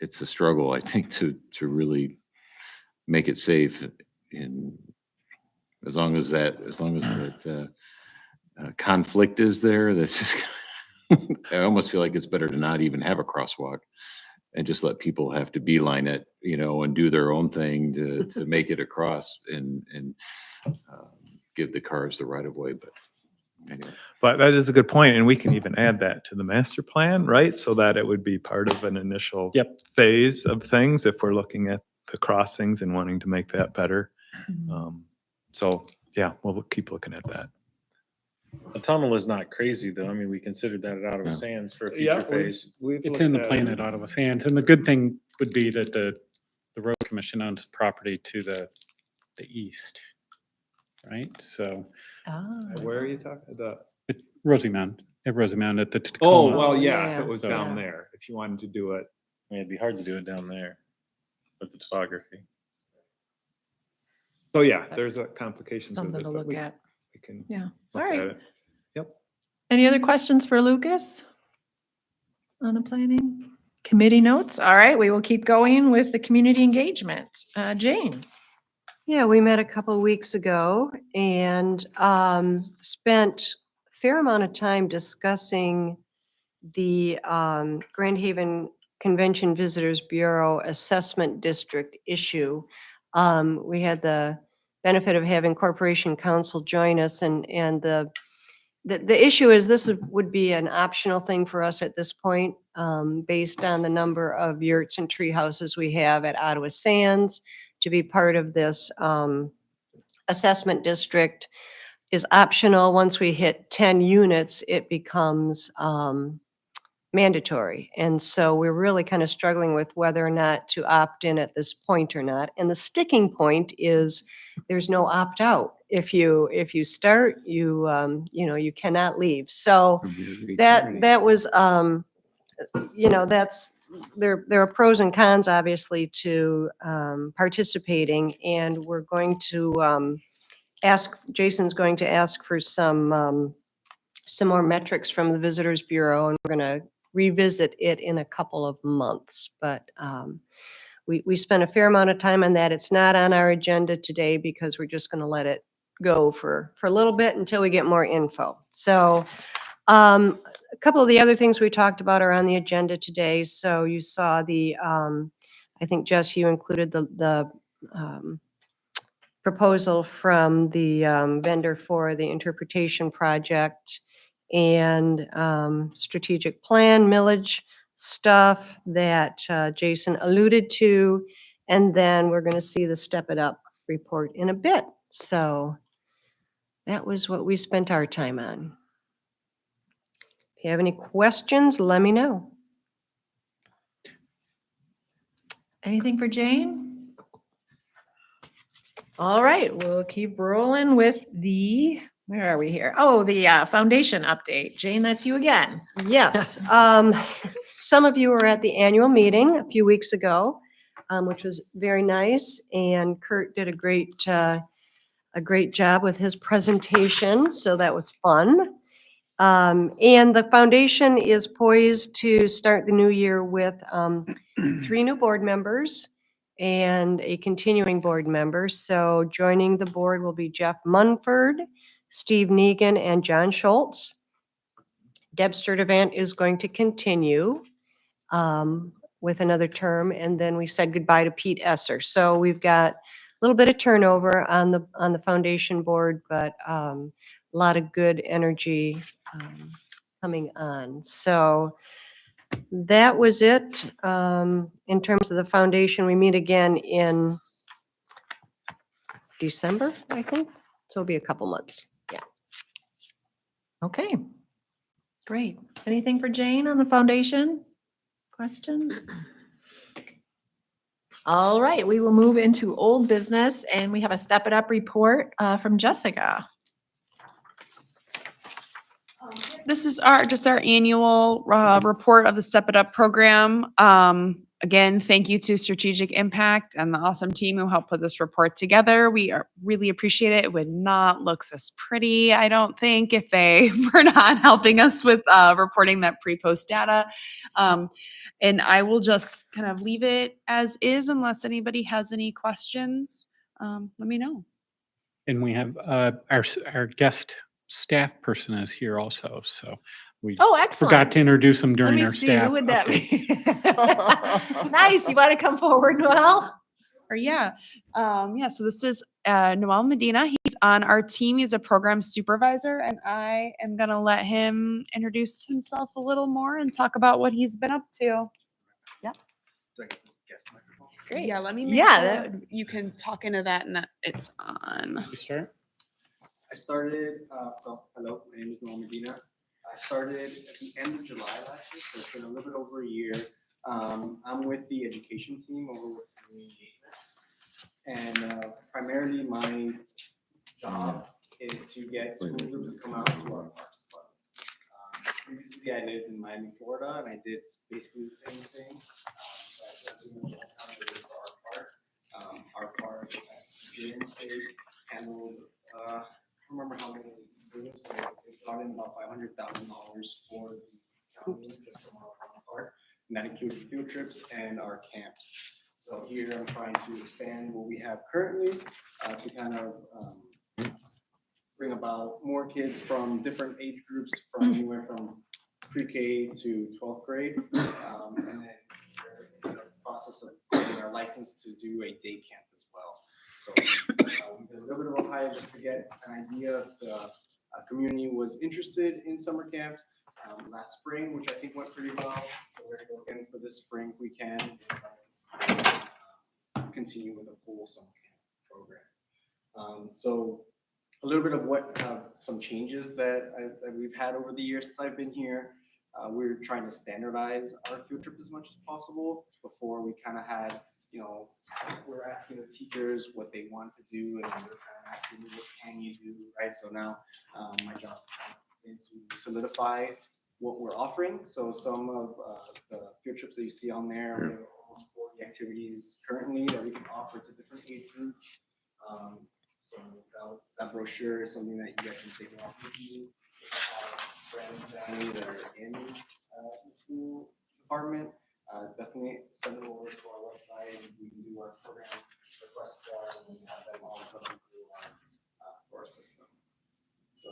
it's a struggle, I think, to really make it safe. And as long as that conflict is there, that's just, I almost feel like it's better to not even have a crosswalk and just let people have to beeline it, and do their own thing to make it across and give the cars the right of way. But anyway. But that is a good point, and we can even add that to the master plan, right? So that it would be part of an initial phase of things if we're looking at the crossings and wanting to make that better. So yeah, we'll keep looking at that. The tunnel is not crazy though. I mean, we considered that at Ottawa Yeah. Sands for a future phase. It's in the plan at Ottawa Sands, and the good thing would be that the road commission owns property to the east, right? So Where are you talking? Rosamount at the Oh, Tacoma. well, yeah, yeah, if it was So- down there, if you wanted to do it. I mean, it'd be hard to do it down there with the topography. So yeah, there's complications with Something it, to but look we at. can Yeah. look All at right. it. Yep. Any other questions for Lucas on the planning committee notes? All right, we will keep going with the community engagement. Jane. Yeah, we met a couple weeks ago and spent a fair amount of time discussing the Grand Haven Convention Visitors Bureau Assessment District issue. We had the benefit of having Corporation Council join us, and the issue is would be an optional thing for us at this point, based on the number of yurts and tree houses we have at Ottawa Sands. To be part of this assessment district is optional. Once we hit 10 units, it becomes mandatory. And so we're really kind of struggling with whether or not to opt in at this point or not. And the sticking point is there's no opt out. If you start, you cannot leave. So that was, that's, there are pros and cons, obviously, to participating. And we're going to Jason's going to ask for some more metrics from the Visitors Bureau, and we're going to revisit it in a couple of months. But we spent a fair amount of time on that. It's not on our agenda today because we're just going to let it go for a little bit until we get more info. So a couple of the other things we talked about are on the agenda today. So you saw I think, Jess, you included the proposal from the vendor for the interpretation project and strategic plan millage stuff that Jason alluded to. And then we're going to see the Step It Up report in a bit. So that was what we spent our time on. If you have any questions, let me know. Anything for Jane? All right, we'll keep rolling with where are we here? Oh, the foundation update. Jane, that's you again. Yes. Some of you were at the annual meeting a few weeks ago, which was very nice. And Kurt did a great job with his presentation. So that was fun. And the foundation is poised to start the new year with 3 new board members and a continuing board member. So joining the board will be Jeff Munford, Steve Negan, and John Schultz. Deb Sturdivant is going to continue with another term, and then we said goodbye to Pete Esser. So we've got a little bit of turnover on the foundation board, but a lot of good energy coming on. So that was it. In terms of the foundation, we meet again in December, I think. So it'll be a couple months. Yeah. Okay, great. Anything for Jane on the foundation? Questions? All right, we will move into old business, and we have a Step It Up report from Jessica. This is just our annual report of the Step It Up program. Again, thank you to Strategic Impact and the awesome team who helped put this report together. We really appreciate it. It would not look this pretty, I don't think, if they were not helping us with reporting that pre-post data. And I will just kind of leave it as is unless anybody has any questions. Let me know. And we have our guest staff person is here also, so we Oh, excellent. forgot to introduce him Let during me our see, staff who would that updates. be? Nice, you want to come forward, Noel? So this is Noel Medina. He's on our team. He's a program supervisor, and I am going to let him introduce himself a little more and talk about what he's been up to. Yeah. Great. Yeah, let me Yeah, sure that you can talk into that and that it's on. You start? I started, hello, my name is Noel Medina. I started at the end of July last year, so it's been a little bit over a year. I'm with the education team over with the engagement. And primarily my job is to get school groups to come out to our parks department. Previously, I lived in Miami, Florida, and I did basically the same thing. Our park during state handled, I don't remember how many students, but it brought in about $500,000 for the county just from our park. And that included field trips and our camps. So here I'm trying to expand what we have currently to kind of bring about more kids from different age groups, from anywhere from pre-K to 12th grade, and then process of getting our license to do a day camp as well. So we did a little bit of Ohio just to get an idea if the community was interested in summer camps last spring, which I think went pretty well. So we're gonna go again for this spring if we can. Get a license, continue with a full summer camp program. So a little bit of what some changes that we've had over the years since I've been here. We're trying to standardize our field trip as much as possible. Before we kind of had, you know, we're asking the teachers what they want to do, and they're kind of asking what can you do, right? So now my job is to solidify what we're offering. So some of the field trips that you see on there, we have almost 40 activities currently that we can offer to different age groups. So that brochure is something that you guys can take along with you. Friends, family that are in the school department, definitely send them over to our website and we can do our program request form and have them all come through our system. So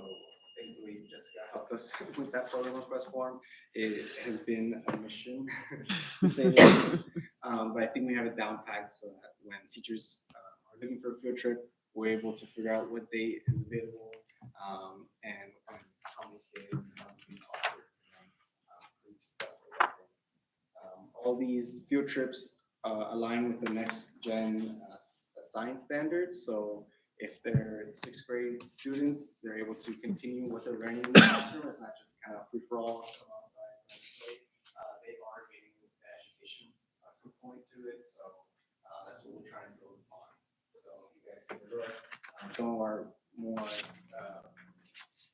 thankfully Jessica helped us with that program request form. It has been a mission to say the least, but I think we have it down packed so that when teachers are looking for a field trip, we're able to figure out what date is available and how many kids and how many offered to them. Pretty successful with it. All these field trips align with the next gen science standards. So if they're 6th grade students, they're able to continue what they're learning in the classroom. It's not just kind of free for all. They are getting the education component to it. So that's what we're trying to build upon. So you guys take a look. Some of our more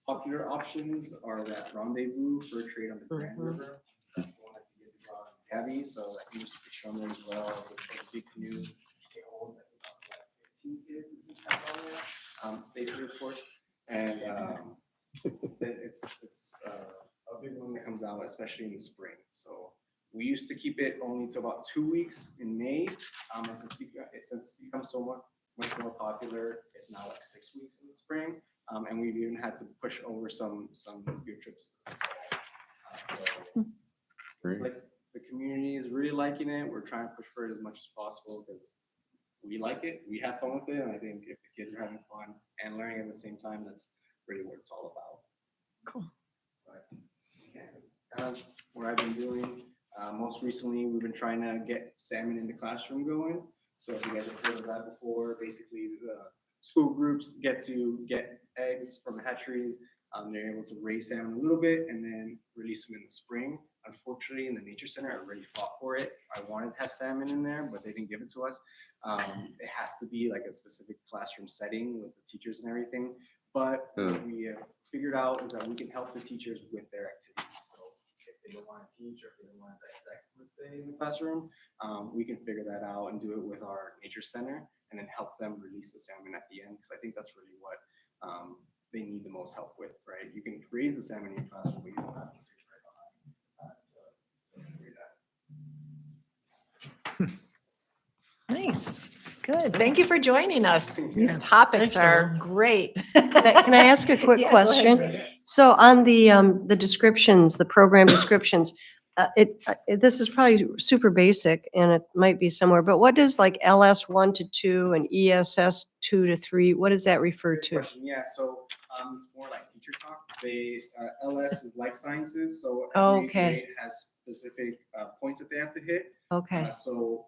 popular options are that rendezvous for trade on the Grand River. That's the one that you get to go out in Gabby. So I think there's a picture on there as well. With a big canoe. It holds, I think, up to like 15 kids. If you have on there. Safely, of course. And it's a big one that comes out, especially in the spring. So we used to keep it only to about 2 weeks in May. And since it's become so much more popular, it's now like 6 weeks in the spring. And we've even had to push over some field trips. Like the community is really liking it. We're trying to push for it as much as possible because we like it. We have fun with it. And I think if the kids are having fun and learning at the same time, that's really what it's all about. Cool. But, yeah, it's kind of what I've been doing. Most recently, we've been trying to get salmon in the classroom going. So if you guys have heard of that before, basically the school groups get to get eggs from the hatcheries. They're able to raise salmon a little bit and then release them in the spring. Unfortunately, in the nature center, I already fought for it. I wanted to have salmon in there, but they didn't give it to us. It has to be like a specific classroom setting with the teachers and everything. But what we figured out is that we can help the teachers with their activities. So if they don't want to teach or if they don't want to dissect, let's say, in the classroom, we can figure that out and do it with our nature center and then help them release the salmon at the end. Because I think that's really what they need the most help with, right? You can raise the salmon in your classroom, but you don't have to teach right behind. So figure that. Nice. Good. Thank you for joining us. These topics Thanks, are Nora. great. Can I ask a quick Yeah, go ahead, question? Jane. So on the descriptions, the program descriptions, this is probably super basic and it might be somewhere, but what does like LS 1 to 2 and ESS 2 to 3, what does that refer Great to? question. Yeah, so it's more like teacher talk. They LS is life sciences, so every Okay. grade has specific points that they have to hit. Okay, So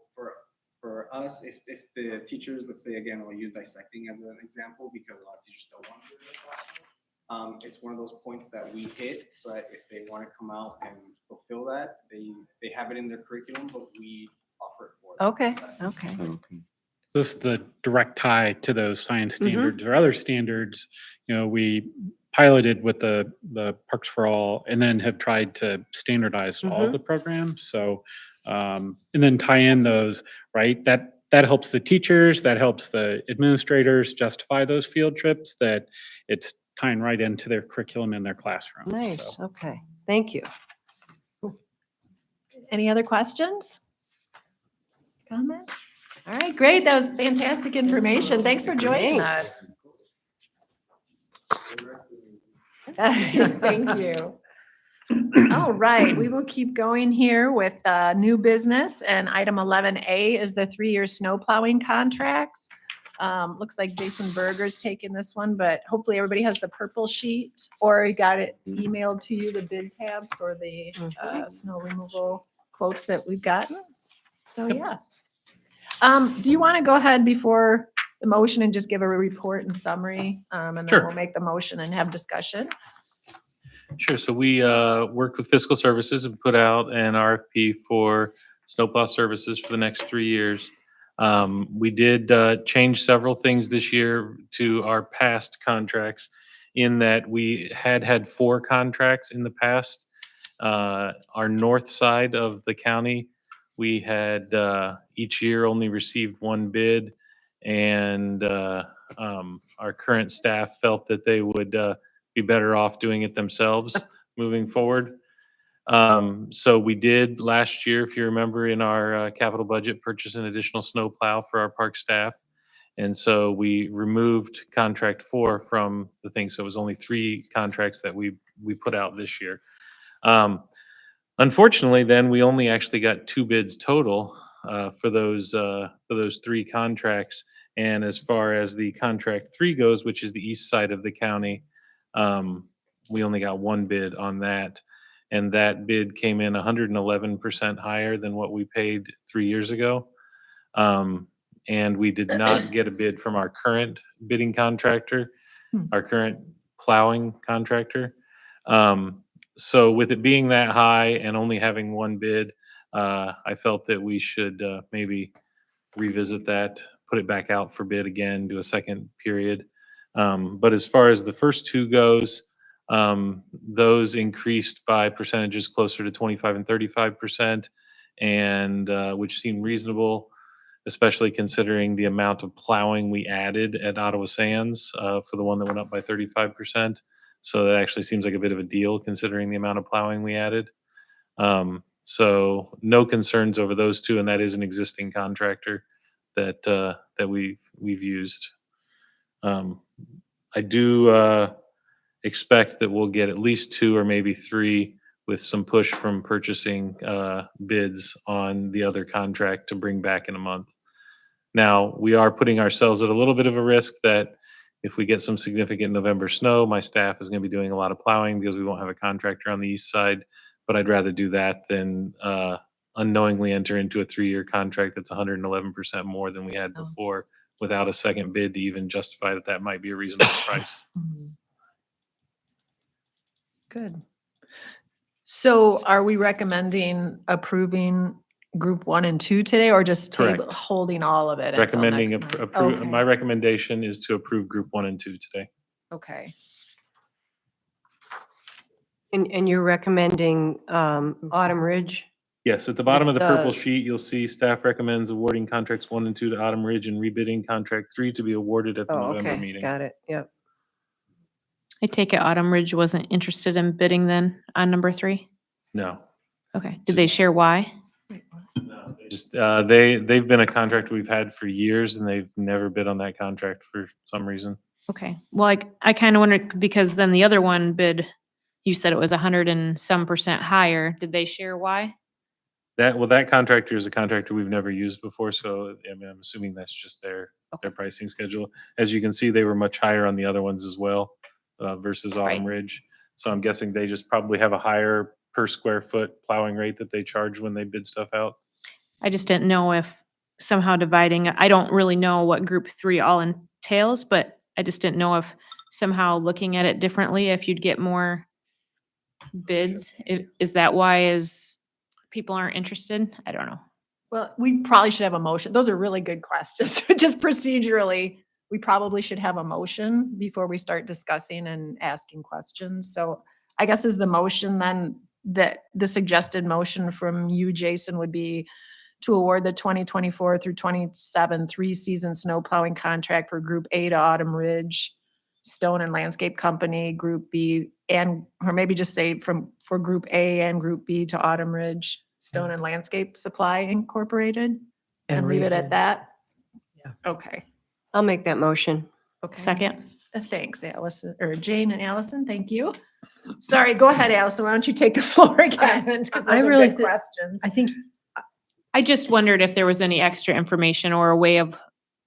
for us, if the teachers, let's say again, I'll use dissecting as an example because a lot of teachers don't want to do it in the classroom. It's one of those points that we hit, so that if they want to come out and fulfill that, they have it in their curriculum, but we offer it for them. okay, okay. This is the direct tie to those science standards or other standards. You know, we piloted with the Parks for All and then have tried to standardize all the programs. So, and then tie in those, right? That helps the teachers, that helps the administrators justify those field trips, that it's tying right into their curriculum in their classroom. Nice, So, okay. Thank you. Any other questions? Comments? All right, great. That was fantastic information. Thanks for joining Thanks. us. Thank you. All right, we will keep going here with new business, and item 11A is the 3-year snow plowing contracts. Looks like Jason Berger's taking this one, but hopefully everybody has the purple sheet, or you got it emailed to you, the bid tab for the snow removal quotes that we've gotten. So, yeah. Do you want to go ahead before the motion and just give a report and summary? And then Sure. we'll make the motion and have discussion. Sure. So we worked with Fiscal Services and put out an RFP for snowplow services for the next 3 years. We did change several things this year to our past contracts in that we had 4 contracts in the past. Our north side of the county, we had each year only received 1 bid, and our current staff felt that they would be better off doing it themselves moving forward. So we did last year, if you remember, in our capital budget, purchase an additional snow plow for our park staff. And so we removed contract 4 from the thing. So it was only 3 contracts that we put out this year. Unfortunately, then we only actually got 2 bids total for those 3 contracts. And as far as the contract 3 goes, which is the east side of the county, we only got 1 bid on that. And that bid came in 111% higher than what we paid 3 years ago. And we did not get a bid from our current bidding contractor, our current plowing contractor. So with it being that high and only having 1 bid, I felt that we should maybe revisit that, put it back out for bid again, do a second period. But as far as the first 2 goes, those increased by percentages closer to 25 and 35%, and which seemed reasonable, especially considering the amount of plowing we added at Ottawa Sands for the one that went up by 35%. So that actually seems like a bit of a deal considering the amount of plowing we added. So no concerns over those 2, and that is an existing contractor that we've used. I do expect that we'll get at least 2 or maybe 3 with some push from purchasing bids on the other contract to bring back in a month. Now, we are putting ourselves at a little bit of a risk that if we get some significant November snow, my staff is going to be doing a lot of plowing because we won't have a contractor on the east side. But I'd rather do that than unknowingly enter into a 3-year contract that's 111% more than we had before without a second bid to even justify that might be a reasonable price. Good. So are we recommending approving group 1 and 2 today, or just Correct. holding all of it? Recommending until next month? approve. Okay. My recommendation is to approve group 1 and 2 today. Okay. And you're recommending Autumn Ridge? Yes, at the bottom of the purple The- sheet, you'll see staff recommends awarding contracts 1 and 2 to Autumn Ridge and rebidding contract 3 to be awarded at the Oh, November okay, meeting. got it, yep. I take it Autumn Ridge wasn't interested in bidding then on number 3? No, Okay. Did they share why? just they've been a contract we've had for years and they've never bid on that contract for some reason. Okay. Well, I kind of wondered because then the other one bid, you said it was 100 and some % higher. Did they share why? That contractor is a contractor we've never used before, so I mean, I'm assuming that's just their pricing schedule. As you can see, they were much higher on the other ones as well versus Autumn Ridge. So I'm guessing they just probably have a higher per square foot plowing rate that they charge when they bid stuff out. I just didn't know if somehow dividing, I don't really know what group 3 all entails, but I just didn't know if somehow looking at it differently, if you'd get more bids. Is that why people aren't interested? I don't know. Well, we probably should have a motion. Those are really good questions. Just procedurally, we probably should have a motion before we start discussing and asking questions. So I guess is the motion then that the suggested motion from you, Jason, would be to award the 2024 through 27 3-season snow plowing contract for Group A to Autumn Ridge Stone and Landscape Company, Group B, or maybe just say for Group A and Group B to Autumn Ridge Stone and Landscape Supply Incorporated, and leave it at that? Yeah. Okay. I'll make that motion. Okay. Second. Thanks, Allison, or Jane and Allison. Thank you. Sorry, go ahead, Allison. Why don't you take the floor again? Because I those are really good thi- questions. I think I just wondered if there was any extra information or a way of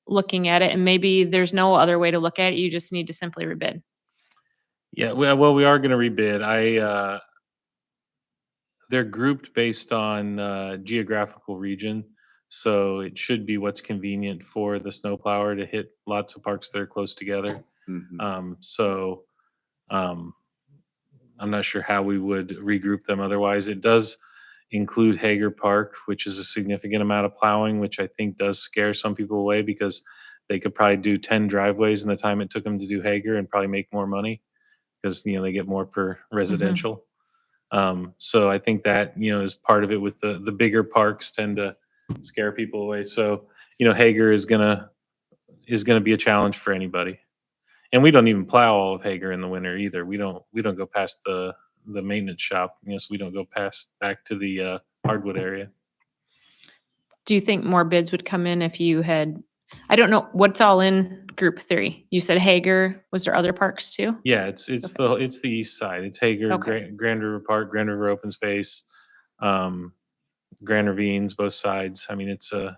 looking at it, and maybe there's no other way to look at it. You just need to simply rebid. Yeah, well, we are gonna rebid. They're grouped based on geographical region, so it should be what's convenient for the snowplower to hit lots of parks that are close together. So, I'm not sure how we would regroup them otherwise. It does include Hager Park, which is a significant amount of plowing, which I think does scare some people away because they could probably do 10 driveways in the time it took them to do Hager and probably make more money because, they get more per residential. So I think that, is part of it with the bigger parks tend to scare people away. So, Hager is gonna be a challenge for anybody. And we don't even plow all of Hager in the winter either. We don't go past the maintenance shop. So we don't go past back to the hardwood area. Do you think more bids would come in if you had, I don't know, what's all in group 3? You said Hager. Was there other parks too? Yeah, it's the east side. It's Hager, Okay. Grand River Park, Grand River Open Space, Grand Ravines, both sides. I mean, it's a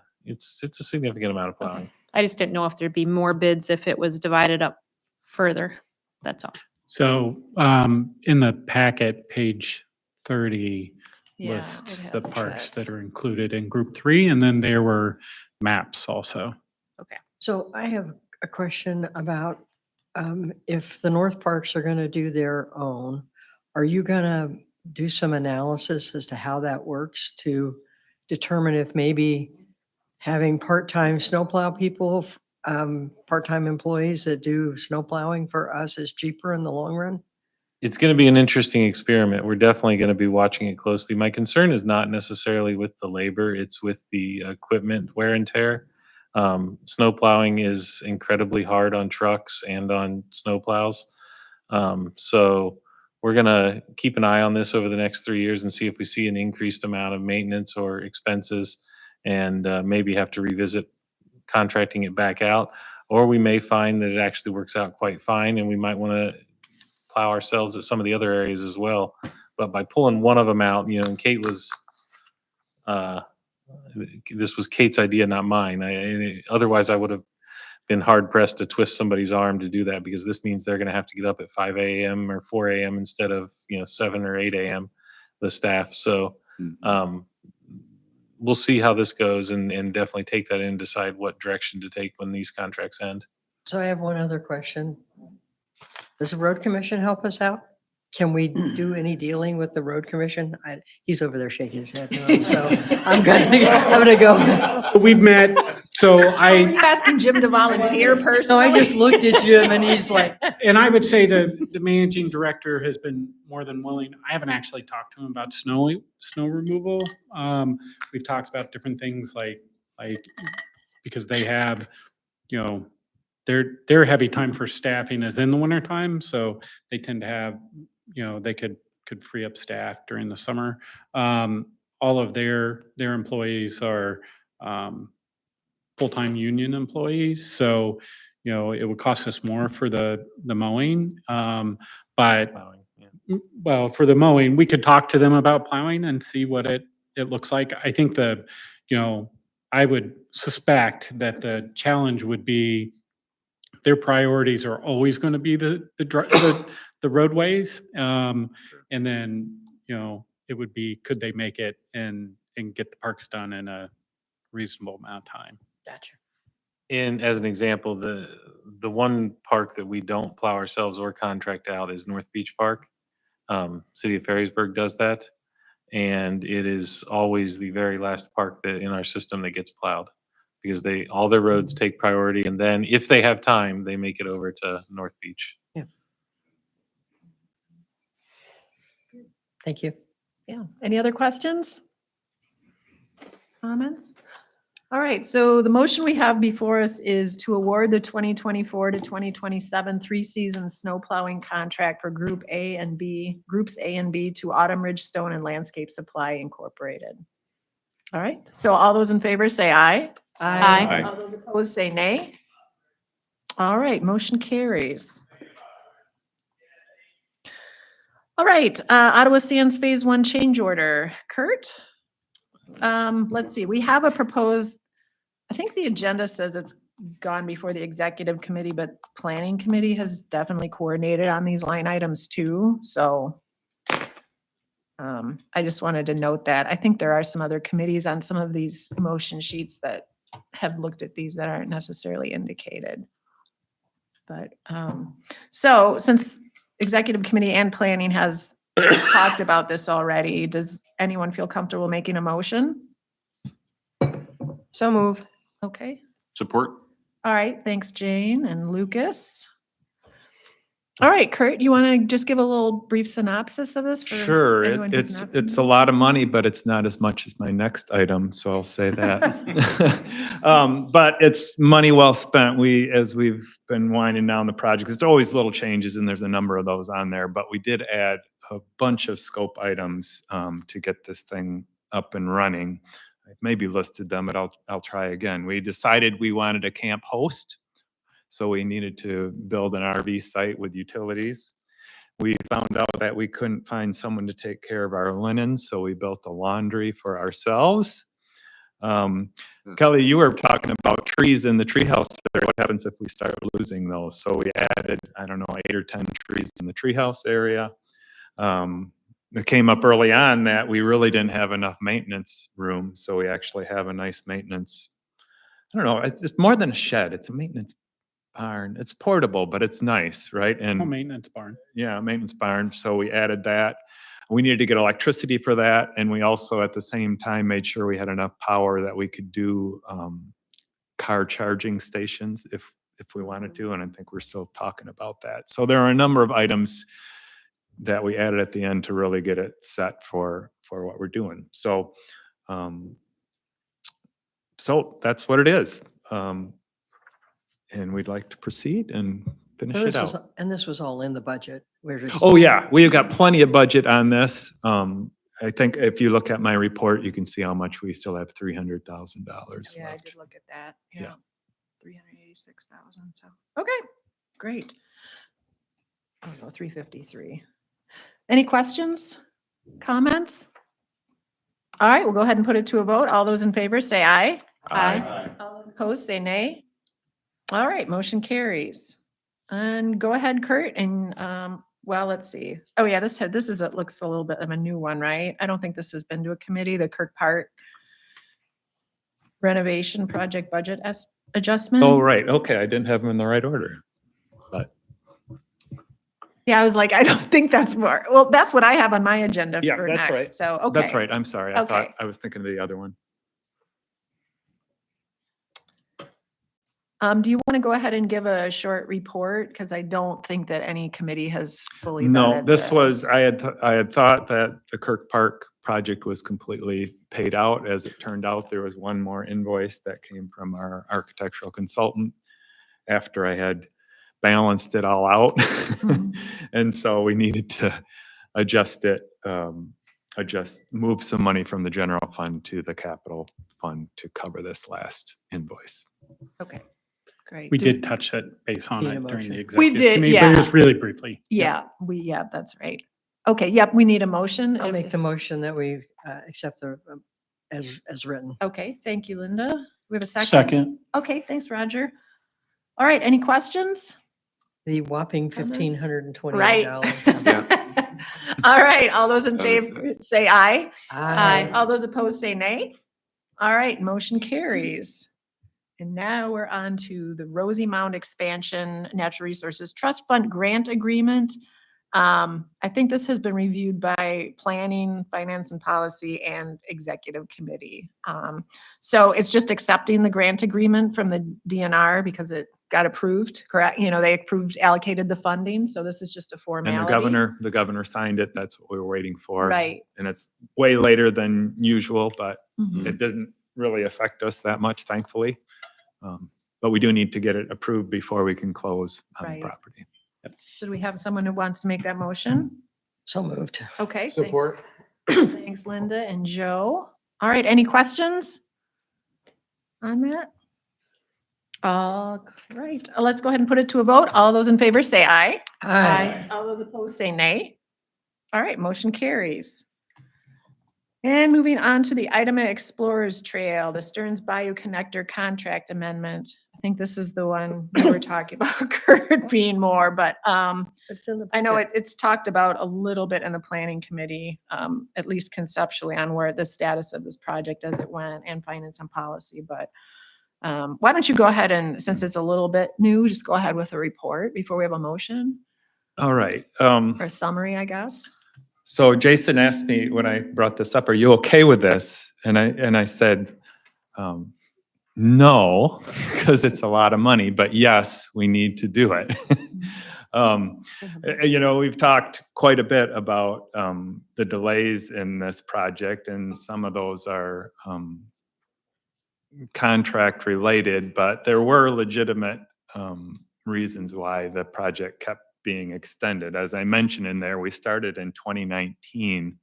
significant amount of plowing. I just didn't know if there'd be more bids if it was divided up further. That's all. So in the packet, page 30 Yeah, lists it the has parks that. that are included in group 3, and then there were maps also. so. I have a question about if the North Parks are going to do their own, are you going to do some analysis as to how that works to determine if maybe having part-time snowplow people, part-time employees that do snow plowing for us is cheaper in the long run? It's going to be an interesting experiment. We're definitely going to be watching it closely. My concern is not necessarily with the labor, it's with the equipment wear and tear. Snow plowing is incredibly hard on trucks and on snow plows. So we're going to keep an eye on this over the next 3 years and see if we see an increased amount of maintenance or expenses and maybe have to revisit contracting it back out. Or we may find that it actually works out quite fine and we might want to plow ourselves at some of the other areas as well. But by pulling one of them out, and Kate was, this was Kate's idea, not mine. Otherwise, I would have been hard pressed to twist somebody's arm to do that because this means they're going to have to get up at 5 a.m. or 4 a.m. instead of 7 or 8 a.m. the staff. So we'll see how this goes and definitely take that in and decide what direction to take when these contracts end. So I have one other question. Does the road commission help us out? Can we do any dealing with the road commission? He's over there shaking his head. No, so I'm gonna go. We've met, so Are you asking Jim to volunteer No, personally? I just looked at Jim and he's like, and I would say the managing director has been more than willing. I haven't actually talked to him about snow removal. We've talked about different things like because they have, their heavy time for staffing is in the wintertime, so they tend to have, they could free up staff during the summer. All of their employees are full-time union employees, so it would cost us more for the mowing. But Plowing, yeah. well, for the mowing, we could talk to them about plowing and see what it looks like. I think I would suspect that the challenge would be their priorities are always going to be the roadways. And then, it would be, could they make it and get the parks done in a reasonable amount of time? gotcha. And as an example, the one park that we don't plow ourselves or contract out is North Beach Park. City of Ferrysburg does that. And it is always the very last park that in our system that gets plowed because all their roads take priority. And then if they have time, they make it over to North Beach. Thank you. Yeah. Any other questions? Comments? All right. So the motion we have before us is to award the 2024 to 2027 3-season snow plowing contract for Groups A and B to Autumn Ridge Stone and Landscape Supply Incorporated. All right. So all those in favor say aye. Aye. All those opposed say nay. All right. Motion carries. All right, Ottawa Sands Phase 1 change order. Kurt? Let's see, we have a proposed, I think the agenda says it's gone before the executive committee, but planning committee has definitely coordinated on these line items too, so I just wanted to note that. I think there are some other committees on some of these motion sheets that have looked at these that aren't necessarily indicated. But, so since executive committee and planning has talked about this already, does anyone feel comfortable making a motion? So move. Okay, Support? all right, thanks Jane and Lucas. All right, Kurt, you want to just give a little brief synopsis of this for Sure, anyone who's it's not it's a familiar? lot of money, but it's not as much as my next item, so I'll say that. But it's money well spent. As we've been winding down the project, it's always little changes, and there's a number of those on there, but we did add a bunch of scope items to get this thing up and running. I maybe listed them, but I'll try again. We decided we wanted a camp host, so we needed to build an RV site with utilities. We found out that we couldn't find someone to take care of our linens, so we built a laundry for ourselves. Kelly, you were talking about trees in the treehouse. What happens if we start losing those? So we added, I don't know, 8 or 10 trees in the treehouse area. It came up early on that we really didn't have enough maintenance room, so we actually have a nice maintenance, I don't know, it's more than a shed, it's a maintenance barn. It's portable, but it's nice, right? Home And maintenance barn. yeah, maintenance barn. So we added that. We needed to get electricity for that. And we also, at the same time, made sure we had enough power that we could do car charging stations if we wanted to. And I think we're still talking about that. So there are a number of items that we added at the end to really get it set for what we're doing. So, so that's what it is. And we'd like to proceed and finish So it this out. was, and this was all in the budget. We're just. Oh, yeah, we've got plenty of budget on this. I think if you look at my report, you can see how much we still have $300,000 Yeah, I left. did look at that. Yeah. Yeah. 386,000, so, okay, great. Oh, no, 353. Any questions, comments? All right, we'll go ahead and put it to a vote. All those in favor say aye. Aye. All those opposed say nay. All right, motion carries. And go ahead, Kurt, and, well, let's see. Oh, yeah, this is, it looks a little bit of a new one, right? I don't think this has been to a committee, the Kirk Park renovation project budget adjustment. Oh, right, okay, I didn't have them in the right order. But Yeah, I was like, I don't think that's more, well, that's what I have on my agenda yeah, for that's right. next, so, okay. That's right, I'm sorry. I thought Okay. I was thinking of the other one. Do you want to go ahead and give a short report? Because I don't think that any committee has fully No, vetted this was, this. I had thought that the Kirk Park project was completely paid out. As it turned out, there was one more invoice that came from our architectural consultant after I had balanced it all out. And so we needed to adjust it, move some money from the general fund to the capital fund to cover this last invoice. Okay, great. We did touch it base on Need a it during motion. the We executive did, committee, yeah. but just really briefly. Yeah, that's right. Okay, yep, we need a motion. I'll if- make the motion that we accept the, as written. Okay, thank you, Linda. We have a second? Second. Okay, thanks, Roger. All right, any questions? The whopping Comments? $1,528. Right. All right, all those in That was favor say aye. Aye. All those opposed say nay. All right, motion carries. And now we're on to the Rosie Mound Expansion Natural Resources Trust Fund Grant Agreement. I think this has been reviewed by Planning, Finance and Policy and Executive Committee. So it's just accepting the grant agreement from the DNR because it got approved, correct? You know, they approved, allocated the funding. So this is just a And formality. the governor signed it. That's what we were waiting for. Right. And it's way later than usual, but Mhm. it doesn't really affect us that much, thankfully. But we do need to get it approved before we can close on Right. the property. Should we have someone who wants to make that motion? So moved. Okay. Support. Thanks, Linda and Joe. All right, any questions on that? All right, let's go ahead and put it to a vote. All those in favor say aye. Aye. All those opposed say nay. All right, motion carries. And moving on to the Idema Explorers Trail, the Stearns Bayou Connector Contract Amendment. I think this is the one we were talking about, Kurt, being more, but It's in the I know budget. it's talked about a little bit in the planning committee, at least conceptually on where the status of this project as it went and finance and policy, but why don't you go ahead and, since it's a little bit new, just go ahead with a report before we have a motion All right. or a summary, I guess. So Jason asked me when I brought this up, are you okay with this? And I said, no, because it's a lot of money, but yes, we need to do it. We've talked quite a bit about the delays in this project, and some of those are contract related, but there were legitimate reasons why the project kept being extended. As I mentioned in there, we started in 2019.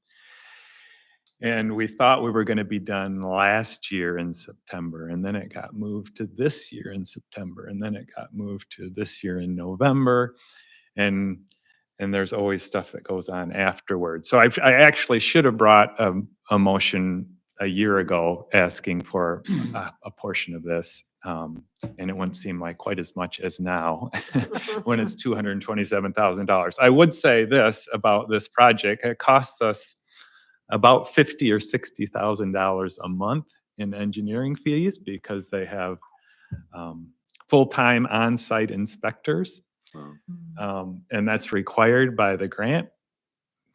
And we thought we were going to be done last year in September, and then it got moved to this year in September, and then it got moved to this year in November, and there's always stuff that goes on afterwards. So I actually should have brought a motion a year ago asking for a portion of this, and it wouldn't seem like quite as much as now when it's $227,000. I would say this about this project: it costs us about $50,000 or $60,000 a month in engineering fees because they have full-time on-site inspectors. And that's required by the grant.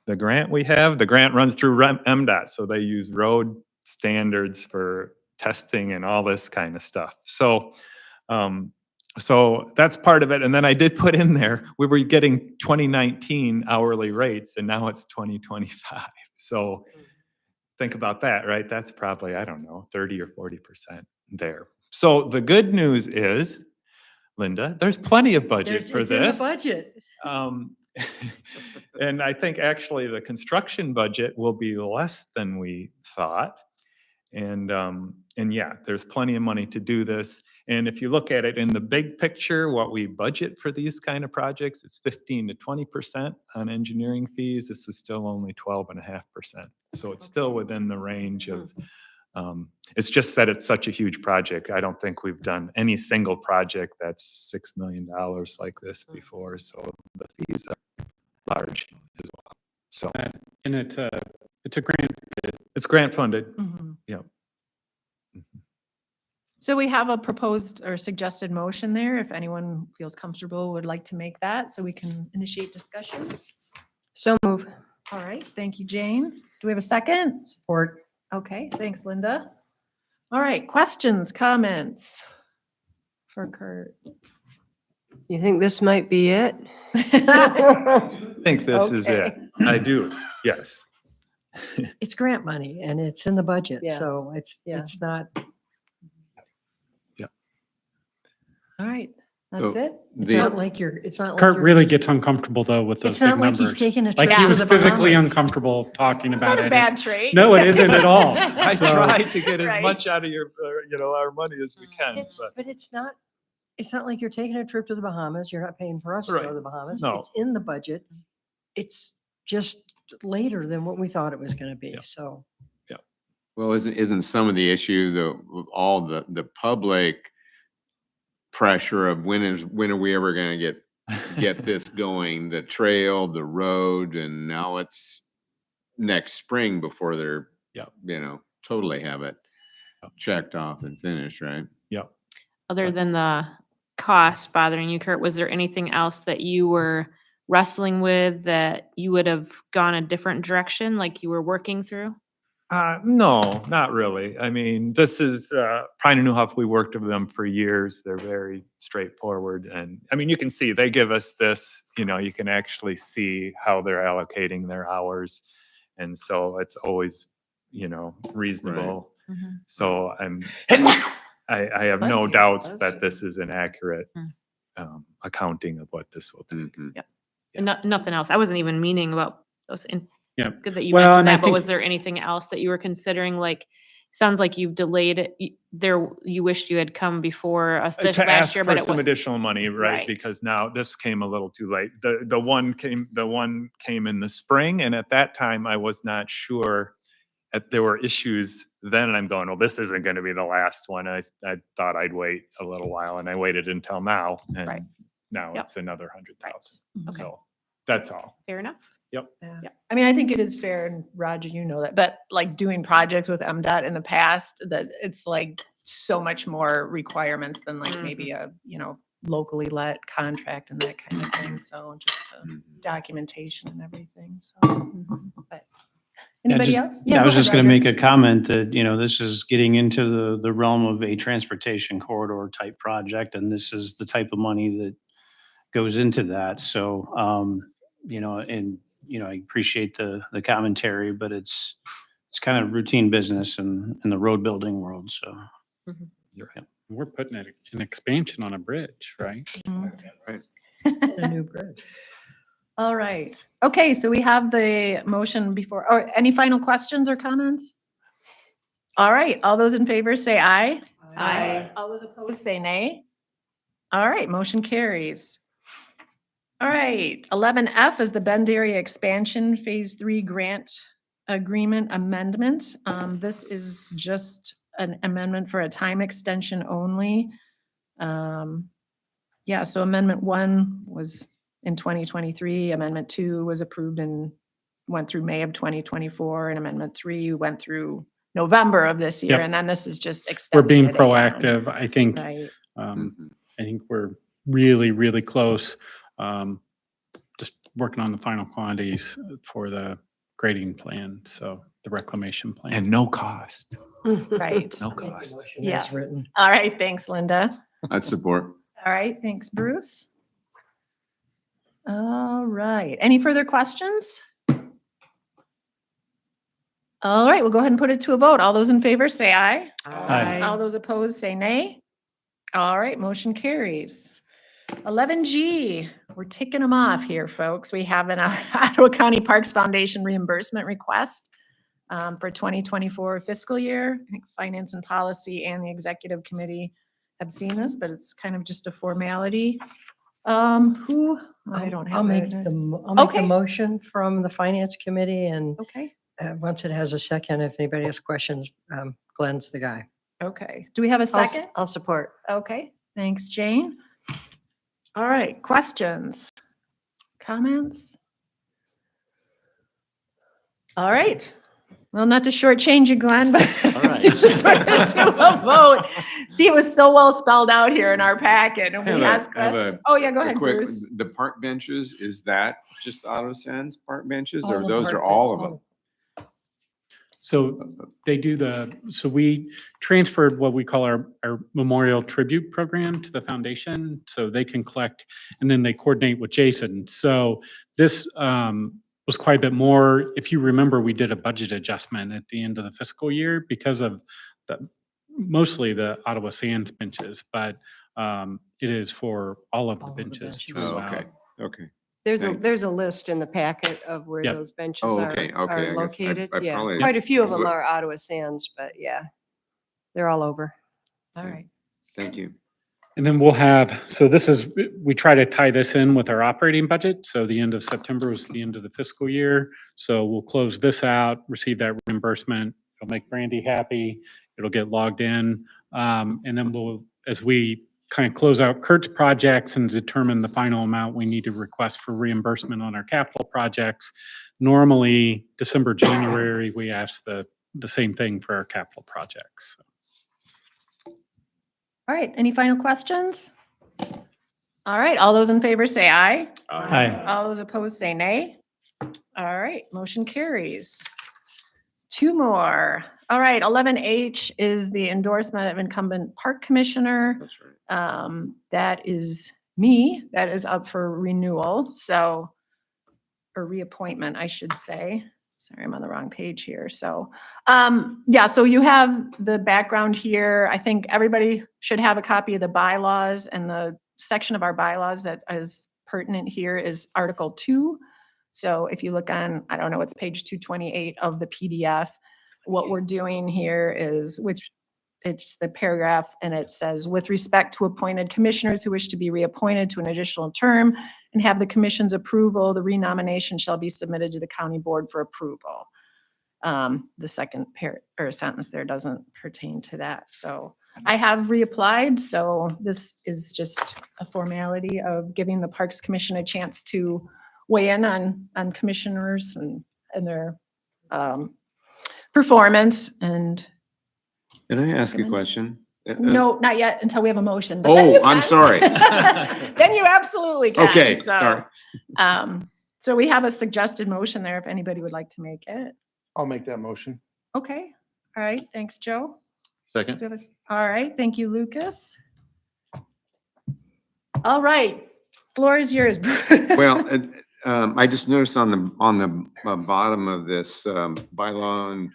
The grant we have, the grant runs through MDOT, so they use road standards for testing and all this kind of stuff. So that's part of it. And then I did put in there, we were getting 2019 hourly rates, and now it's 2025. So think about that, right? That's probably, I don't know, 30 or 40% there. So the good news is, Linda, there's plenty of budget for It's in the this. budget. And I think actually the construction budget will be less than we thought. And yeah, there's plenty of money to do this. And if you look at it in the big picture, what we budget for these kind of projects, it's 15 to 20% on engineering fees. This is still only 12.5%. So it's still within the range of, it's just that it's such a huge project. I don't think we've done any single project that's $6 million like this before. So the fees are large as well. So And it's a grant. it's grant funded. Mhm. Yeah. So we have a proposed or suggested motion there. If anyone feels comfortable, would like to make that so we can initiate discussion. So move. All right, thank you, Jane. Do we have a second? Support. Okay, thanks, Linda. All right, questions, comments for Kurt? You think this might be it? I think this is it. Okay. I do. Yes. It's grant money and it's in the budget, Yeah. so Yeah. it's not, All right, that's So it? it's not like it's not like Kurt you're- really gets uncomfortable though with those It's big not like he's numbers. taking a Like trip he to was the physically Bahamas. uncomfortable talking about Not a it. bad It's- trait. No, it isn't at all. I So- try to get as Right. much out of your, our money as we can, but But it's not like you're taking a trip to the Bahamas. You're not paying for us to go Right. to the Bahamas. No. It's in the budget. It's just later than what we thought it was going to be. Yeah. So Well, isn't some of the issue all the public pressure of when are we ever going to get this going, the trail, the road, and now it's next spring before they're, Yeah. totally have it checked off and finished, right? yeah. Other than the cost bothering you, Kurt, was there anything else that you were wrestling with that you would have gone a different direction, like you were working through? No, not really. I mean, this is Pine and Newhoff. We worked with them for years. They're very straightforward, and I mean, you can see they give us this. You can actually see how they're allocating their hours, and so it's always, reasonable. Mhm. So I have Bless no you. doubts Bless that you. this is an accurate Mm. accounting of what this will take. Mhm. And nothing else. I wasn't even meaning about those. Yeah. Good that you Well, mentioned and I that, but think- was there anything else that you were considering, like sounds like you've delayed it. You wished you had come before us this To last ask year, for but it some was, additional money, right? Right. Because now this came a little too late. The one came in the spring, and at that time I was not sure that there were issues then, and I'm going, well, this isn't going to be the last one. I thought I'd wait a little while, and I waited until now, and Right. now Yep. it's another 100,000. Okay. So that's all. fair enough. Yep. Yeah. I mean, I think it is fair, and Roger, you know that, but like doing projects with MDOT in the past, that it's like so much more requirements than like maybe a, locally let contract and that kind of thing. So just documentation and everything. So, but anybody else? Yeah, I go was ahead, just going to Roger. make a comment that, this is getting into the realm of a transportation corridor type project, and this is the type of money that goes into that. So, I appreciate the commentary, but it's kind of routine business in the road building world. So, We're putting an expansion on a bridge, right? A new bridge. All right. Okay, so we have the motion before, or any final questions or comments? All right, all those in favor say aye. Aye. All those opposed say nay. All right, motion carries. All right, 11F is the Bend Area Expansion Phase 3 Grant Agreement Amendment. This is just an amendment for a time extension only. Yeah, so Amendment 1 was in 2023, Amendment 2 was approved and went through May of 2024, and Amendment 3 went through November of this year, Yep. and then this is just We're extending being it again. proactive. I think, Right. I think we're really, really close. Just working on the final quantities for the grading plan, so the reclamation plan. And no cost. Right. No cost. Motion Yeah. as written. All right, thanks, Linda. I'd support. All right, thanks, Bruce. All right, any further questions? All right, we'll go ahead and put it to a vote. All those in favor say aye. Aye. All those opposed say nay. All right, motion carries. 11G, we're ticking them off here, folks. We have an Ottawa County Parks Foundation reimbursement request for 2024 fiscal year. I think Finance and Policy and the Executive Committee have seen this, but it's kind of just a formality. I don't have. I'll make it. the Okay. motion from the Finance Committee, and Okay, once it has a second, if anybody has questions, Glenn's the guy. okay. Do we have a second? I'll support. Okay, thanks, Jane. All right, questions, comments? All right. Well, not to shortchange you, Glenn, but All right. you should put it to a vote. See, it was so well spelled out here in our packet, and we Have a- asked have a- questions. Oh, yeah, go A ahead, quick- Bruce. The park benches, is that just Ottawa Sands park benches, All or the those are park all of ben- them? So they do so we transferred what we call our memorial tribute program to the foundation, so they can collect, and then they coordinate with Jason. So this was quite a bit more. If you remember, we did a budget adjustment at the end of the fiscal year because of mostly the Ottawa Sands benches, but it is for all of the All of the benches benches. Oh, throughout. okay, okay. There's Thanks. there's a list in the packet of where Yep. those benches Oh, are okay, okay, I are guess I- located. I Yeah, probably- quite a few of them What- are Ottawa Sands, but yeah, they're all over. All right. Thank you. And then we try to tie this in with our operating budget. So the end of September was the end of the fiscal year. So we'll close this out, receive that reimbursement. It'll make Brandy happy. It'll get logged in. And then as we kind of close out Kurt's projects and determine the final amount we need to request for reimbursement on our capital projects. Normally, December, January, we ask the same thing for our capital projects. All right, any final questions? All right, all those in favor say aye. Aye. All those opposed say nay. All right, motion carries. Two more. All right, 11H is the endorsement of incumbent park commissioner. That's right. That is me. That is up for renewal. So, or reappointment, I should say. Sorry, I'm on the wrong page here. So, yeah, so you have the background here. I think everybody should have a copy of the bylaws, and the section of our bylaws that is pertinent here is Article 2. So if you look on, I don't know, it's page 228 of the PDF. what we're doing here is it's the paragraph and it says, with respect to appointed commissioners who wish to be reappointed to an additional term and have the commission's approval, the renomination shall be submitted to the county board for approval. The second sentence there doesn't pertain to that. So I have reapplied. So this is just a formality of giving the Parks Commission a chance to weigh in on commissioners and their performance. And Can I ask a Recommend. question? no, not yet until we have a motion. but then you Oh, I'm can. sorry. Then you absolutely can. Okay, So, sorry. So we have a suggested motion there if anybody would like to make it. I'll make that motion. Okay. All right. Thanks, Joe. Second? All right. Thank you, Lucas. All right. Floor is yours, Bruce. Well, I just noticed on the bottom of this bylaw and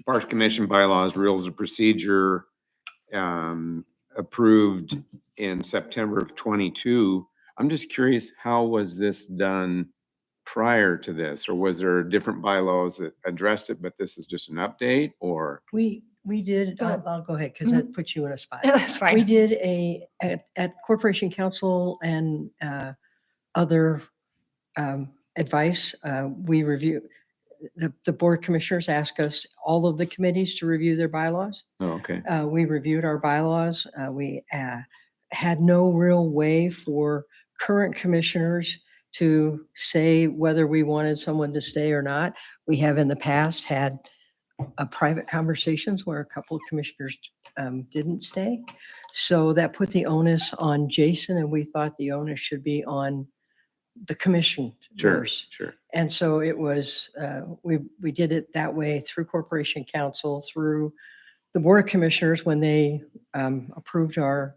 Parks Commission bylaws, rules of procedure, approved in September of 22. I'm just curious, how was this done prior to this? Or was there different bylaws that addressed it, but this is just an update or? We did, Go ahead. I'll go ahead because that puts you in a spot. Yeah, that's fine. We did at Corporation Council and other advice, we review, the board commissioners ask us, all of the committees to review their bylaws. Oh, okay. We reviewed our bylaws. We had no real way for current commissioners to say whether we wanted someone to stay or not. We have in the past had private conversations where a couple of commissioners didn't stay. So that put the onus on Jason, and we thought the onus should be on the commissioners. Sure. And so it was, we did it that way through Corporation Council, through the Board of Commissioners when they approved our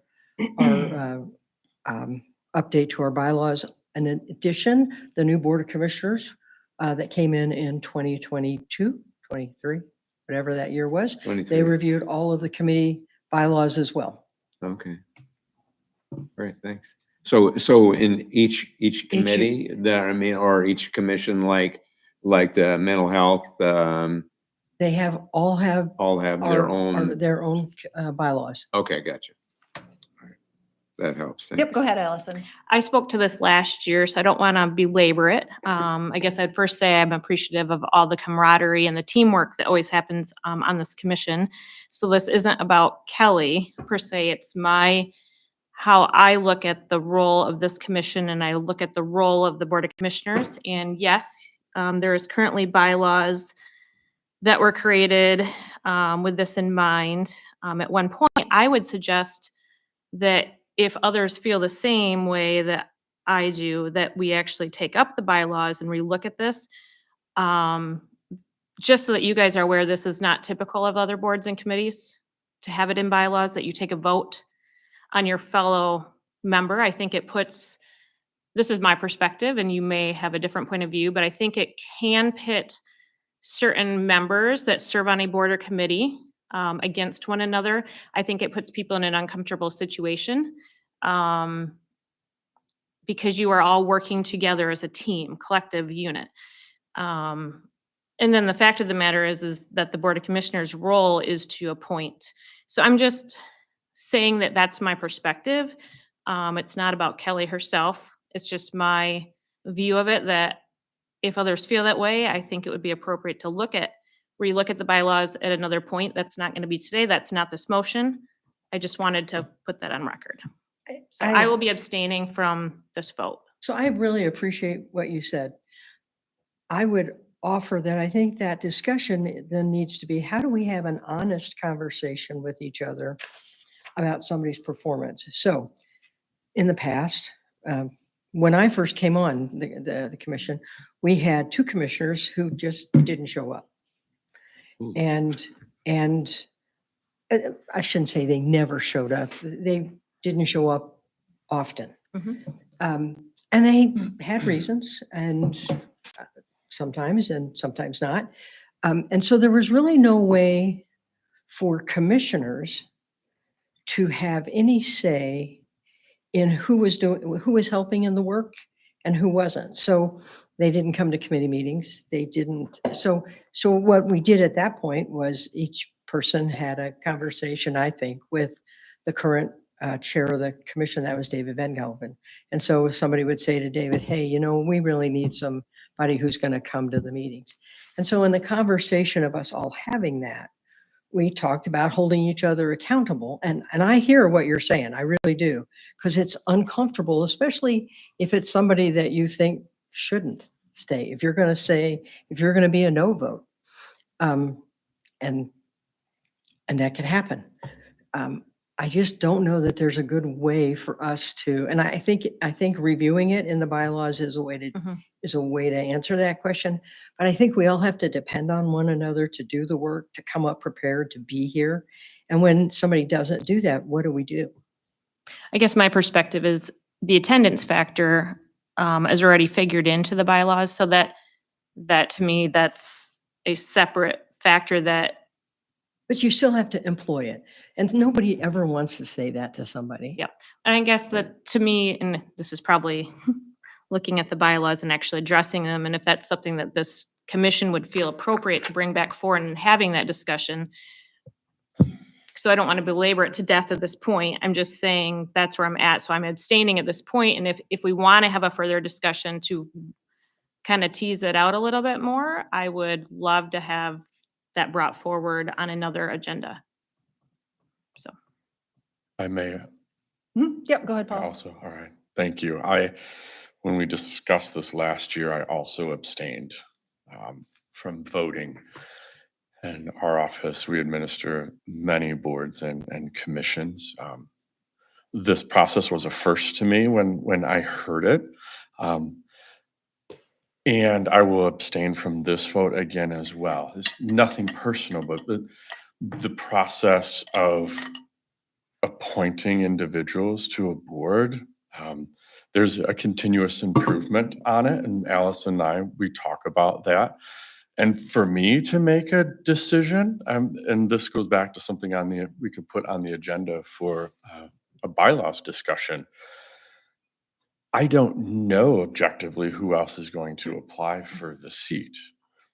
update to our bylaws. And in addition, the new Board of Commissioners that came in 2022, 23, whatever that year was, 23. they reviewed all of the committee bylaws as well. Okay. Great, thanks. So in each committee or each commission, like the mental health, They all have their own. their own bylaws. Okay, gotcha. All right. That helps. Yep. Thanks. Go ahead, Allison. I spoke to this last year, so I don't want to belabor it. I guess I'd first say I'm appreciative of all the camaraderie and the teamwork that always happens on this commission. So this isn't about Kelly per se. It's how I look at the role of this commission and I look at the role of the Board of Commissioners. And yes, there is currently bylaws that were created with this in mind. At one point, I would suggest that if others feel the same way that I do, that we actually take up the bylaws and relook at this. Just so that you guys are aware, this is not typical of other boards and committees to have it in bylaws that you take a vote on your fellow member. I think it puts, this is my perspective and you may have a different point of view, but I think it can pit certain members that serve on a board or committee against one another. I think it puts people in an uncomfortable situation because you are all working together as a team, collective unit. And then the fact of the matter is that the Board of Commissioners' role is to appoint. So I'm just saying that that's my perspective. It's not about Kelly herself. It's just my view of it, that if others feel that way, I think it would be appropriate to relook at the bylaws at another point. That's not going to be today. That's not this motion. I just wanted to put that on record. So I will be abstaining from this vote. So I really appreciate what you said. I would offer that I think that discussion then needs to be, how do we have an honest conversation with each other about somebody's performance? So in the past, when I first came on the commission, we had two commissioners who just didn't show up. And I shouldn't say they never showed up. They didn't show up often. And they had reasons, and sometimes not. And so there was really no way for commissioners to have any say in who was helping in the work and who wasn't. So They didn't come to committee meetings. They didn't. So what we did at that point was each person had a conversation, I think, with the current chair of the commission. That was David Van Galven. And so somebody would say to David, hey, you know, we really need somebody who's going to come to the meetings. And so in the conversation of us all having that, we talked about holding each other accountable. And I hear what you're saying. I really do. Because it's uncomfortable, especially if it's somebody that you think shouldn't stay. If you're going to be a no vote, and that could happen. I just don't know that there's a good way for us to, and I think reviewing it in the bylaws is a way to answer that question. But I think we all have to depend on one another to do the work, to come up prepared, to be here. And when somebody doesn't do that, what do we do? I guess my perspective is the attendance factor is already figured into the bylaws, so that to me, that's a separate factor that. But you still have to employ it. And nobody ever wants to say that to somebody. Yep. And I guess that to me, and this is probably looking at the bylaws and actually addressing them, and if that's something that this commission would feel appropriate to bring back forward and having that discussion. So I don't want to belabor it to death at this point. I'm just saying that's where I'm at. So I'm abstaining at this point. And if we want to have a further discussion to kind of tease that out a little bit more, I would love to have that brought forward on another agenda. So. I may Yep, go ahead, Paul. also, all right, thank you. When we discussed this last year, I also abstained from voting. In our office, we administer many boards and commissions. This process was a first to me when I heard it. And I will abstain from this vote again as well. It's nothing personal, but the process of appointing individuals to a board, there's a continuous improvement on it. And Alice and I, we talk about that. And for me to make a decision, and this goes back to something we could put on the agenda for a bylaws discussion. I don't know objectively who else is going to apply for the seat.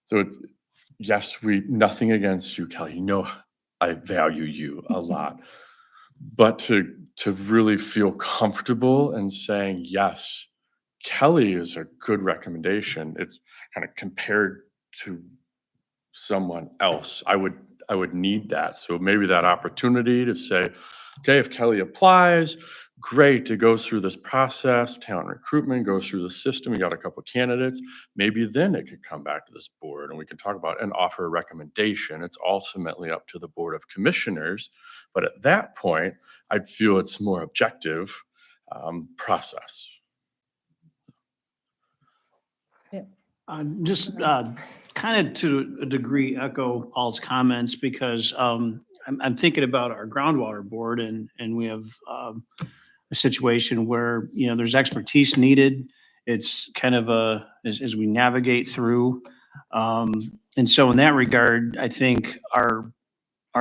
So it's, yes, nothing against you, Kelly. You know, I value you a lot. But to really feel comfortable and saying, yes, Kelly is a good recommendation. It's kind of compared to someone else. I would need that. So maybe that opportunity to say, okay, if Kelly applies, great, it goes through this process, talent recruitment goes through the system, we got a couple of candidates, maybe then it could come back to this board and we can talk about and offer a recommendation. It's ultimately up to the Board of Commissioners, but at that point, I'd feel it's more objective process. Just kind of to a degree echo Paul's comments because I'm thinking about our groundwater board and we have a situation where, you know, there's expertise needed. It's kind of as we navigate through. And so in that regard, I think our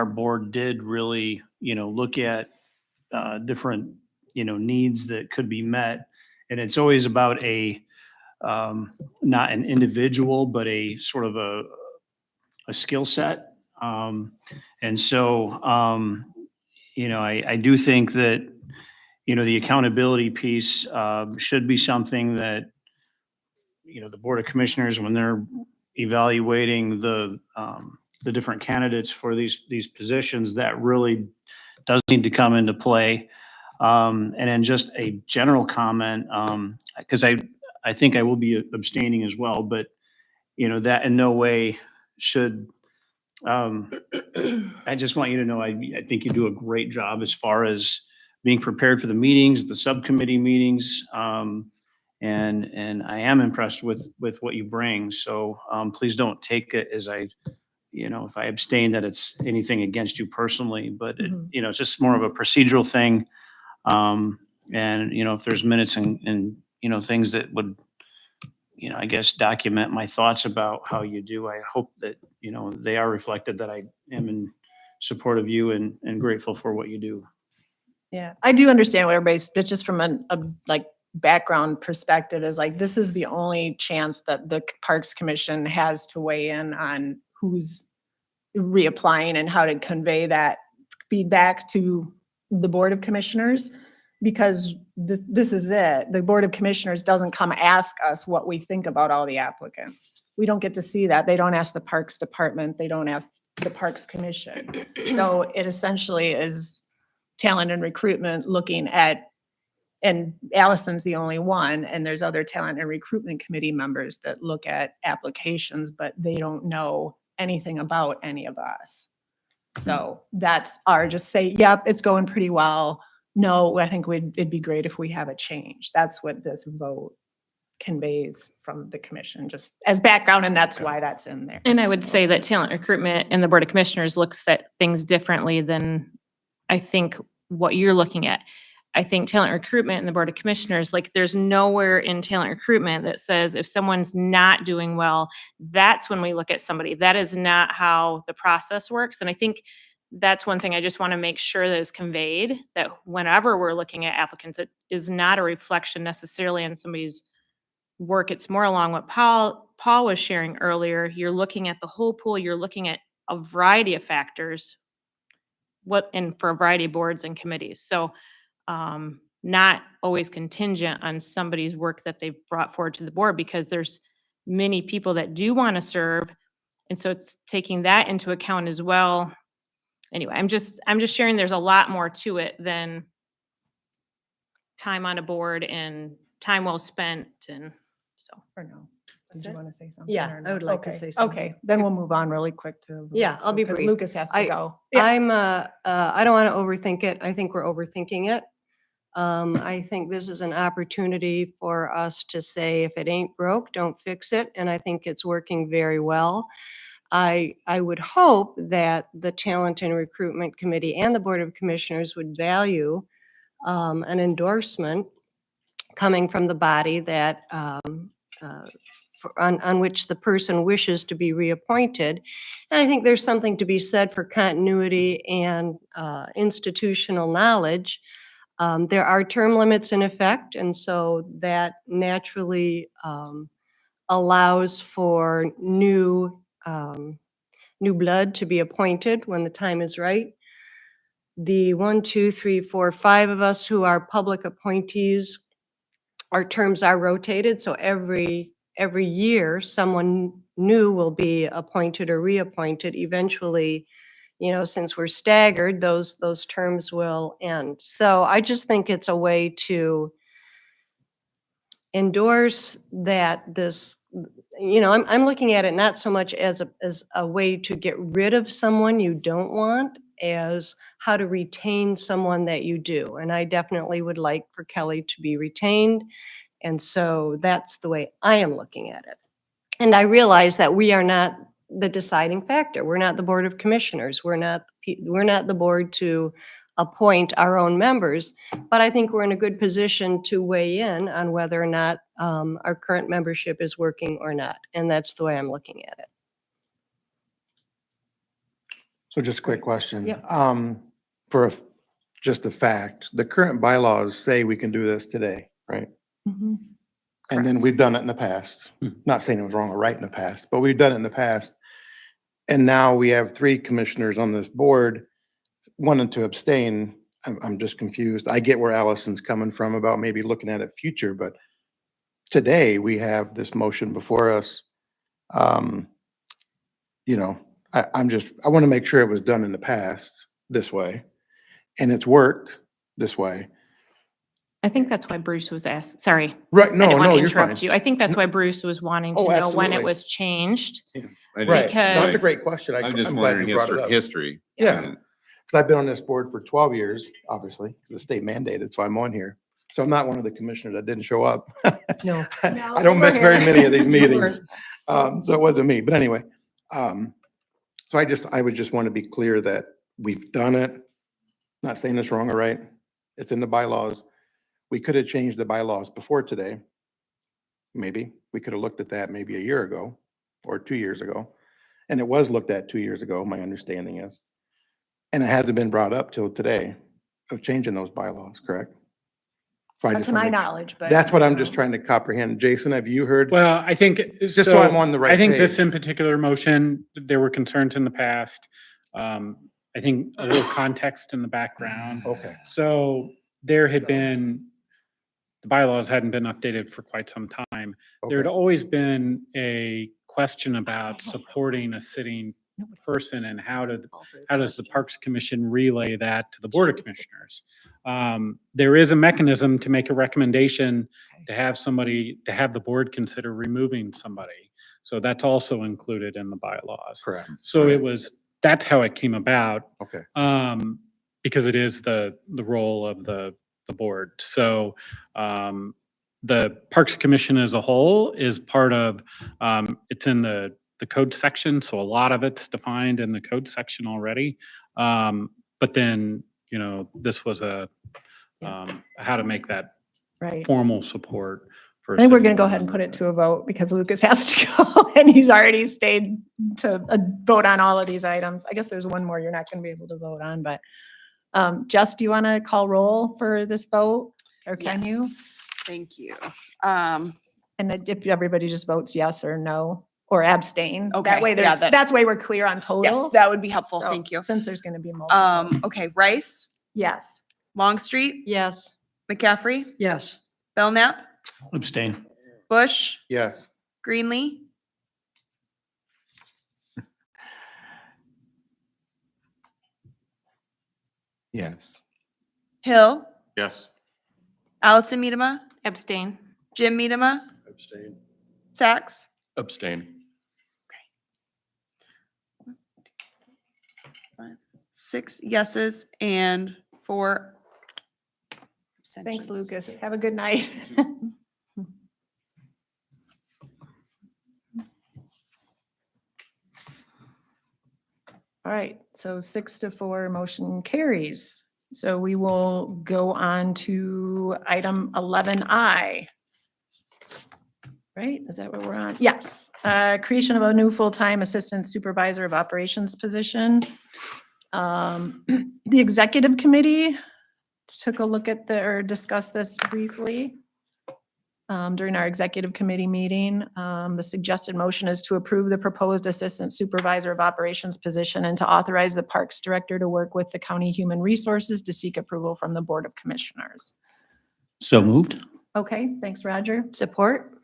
board did really, you know, look at different, you know, needs that could be met. And it's always about not an individual, but a sort of a skill set. And so, you know, I do think that, you know, the accountability piece should be something that, you know, the Board of Commissioners, when they're evaluating the different candidates for these positions, that really does need to come into play. And then just a general comment, because I think I will be abstaining as well, but, you know, that in no way should, I just want you to know, I think you do a great job as far as being prepared for the meetings, the subcommittee meetings. And I am impressed with what you bring. So please don't take it as you know, if I abstain, that it's anything against you personally, but you know, it's just more of a procedural thing. And, you know, if there's minutes and, you know, things that would, you know, I guess document my thoughts about how you do, I hope that, you know, they are reflected, that I am in support of you and grateful for what you do. Yeah, I do understand what everybody's, it's just from like background perspective is like, this is the only chance that the Parks Commission has to weigh in on who's reapplying and how to convey that feedback to the Board of Commissioners. Because this is it. The Board of Commissioners doesn't come ask us what we think about all the applicants. We don't get to see that. They don't ask the Parks Department. They don't ask the Parks Commission. So it essentially is talent and recruitment looking at, and Allison's the only one, and there's other talent and recruitment committee members that look at applications, but they don't know anything about any of us. So that's our just say, yep, it's going pretty well. No, I think it'd be great if we have a change. That's what this vote conveys from the commission, just as background, and that's why that's in there. And I would say that talent recruitment and the Board of Commissioners looks at things differently than I think what you're looking at. I think talent recruitment and the Board of Commissioners, like there's nowhere in talent recruitment that says if someone's not doing well, that's when we look at somebody. That is not how the process works. And I think that's one thing I just want to make sure that is conveyed, that whenever we're looking at applicants, it is not a reflection necessarily on somebody's work. It's more along what Paul was sharing earlier. You're looking at the whole pool. You're looking at a variety of factors, and for a variety of boards and committees. So not always contingent on somebody's work that they've brought forward to the board, because there's many people that do want to serve. And so it's taking that into account as well. Anyway, I'm just sharing there's a lot more to it than time on a board and time well spent. And so. Or no? Did you want to say something? Yeah, or I no? would like to Okay, say something. Okay, then we'll move on really quick to. Yeah, I'll be because brief. Lucas has to go. I'm, I don't want to overthink it. I think we're overthinking it. I think this is an opportunity for us to say, if it ain't broke, don't fix it. And I think it's working very well. I would hope that the Talent and Recruitment Committee and the Board of Commissioners would value an endorsement coming from the body that on which the person wishes to be reappointed. And I think there's something to be said for continuity and institutional knowledge. There are term limits in effect, and so that naturally allows for new blood to be appointed when the time is right. The 1, 2, 3, 4, 5 of us who are public appointees, our terms are rotated, so every year someone new will be appointed or reappointed. Eventually, since we're staggered, those terms will end. So I just think it's a way to endorse that this, I'm looking at it not so much as a way to get rid of someone you don't want, as how to retain someone that you do. And I definitely would like for Kelly to be retained. And so that's the way I am looking at it. And I realize that we are not the deciding factor. We're not the Board of Commissioners. We're not the board to appoint our own members, but I think we're in a good position to weigh in on whether or not our current membership is working or not. And that's the way I'm looking at it. So just a quick question. Yep. Just a fact, the current bylaws say we can do this today, right? Mhm. And then we've done it in the past. Not saying it was wrong or right in the past, but we've done it in the past. And now we have 3 commissioners on this board wanting to abstain. I'm just confused. I get where Allison's coming from about maybe looking at it future, but today we have this motion before us. I want to make sure it was done in the past this way, and it's worked this way. I think that's why Bruce was asked, sorry. Right, I didn't want to you're fine. interrupt you. I think that's why Bruce was wanting to Oh, know when absolutely. it was changed. I Right. just- No, that's a Because- great question. I'm just I'm glad wondering you brought it up. history. Yeah, because I've been on this board for 12 years, obviously, because the state mandated, so I'm on here. So I'm not one of the commissioners that didn't show up. No. I don't miss very many of these meetings. So it wasn't me, but anyway. So I would just want to be clear that we've done it. Not saying it's wrong or right. It's in the bylaws. We could have changed the bylaws before today. Maybe. We could have looked at that maybe a year ago or 2 years ago. And it was looked at 2 years ago, my understanding is. And it hasn't been brought up till today of changing those bylaws, correct? So I Not just to wanna my make sure. knowledge, but. That's what I'm just trying to comprehend. Jason, have you heard? Well, I think. Just so I'm on the right I think this page. in particular motion, there were concerns in the past. I think a little context in the background. Okay. So there had been, the bylaws hadn't been updated for quite some time. There had Okay. always been a question about supporting a sitting person and how does the Parks Commission relay that to the Board of Commissioners? There is a mechanism to make a recommendation to have the board consider removing somebody. So that's also included in the bylaws. Correct. So that's how it came about. Okay. Because it is the role of the board. So the Parks Commission as a whole is part of, it's in the code section, so a lot of it's defined in the code section already. But then, this was how to make that Right. formal support for. I think we're city going to go ahead and put it to a vote because Lucas has to go and he's already stayed to vote on all of these items. I guess there's one more you're not going to be able to vote on, but Jess, do you want to call roll for this vote or can you? Yes, thank you. And then if everybody just votes yes or no or abstain, Okay, that way yeah, that's way we're clear on totals. Yes, that would be helpful. So, Thank you. Since there's going to be multiple. Okay, Rice, Yes. Longstreet, Yes. McCaffrey, Yes. Belknap, Abstain. Bush, Yes. Greenlee, Yes. Hill, Yes. Allison Medema, Abstain. Jim Medema, Abstain. Sachs. Abstain. 6 yeses and 4 abstentions. Thanks, Lucas. Have a good night. All right, so 6-4 motion carries. So we will go on to item 11I. Right, is that what we're on? Yes, creation of a new full-time assistant supervisor of operations position. The executive committee took a look at or discussed this briefly during our executive committee meeting. The suggested motion is to approve the proposed assistant supervisor of operations position and to authorize the parks director to work with the county human resources to seek approval from the Board of Commissioners. So moved. Okay, thanks, Roger. Support?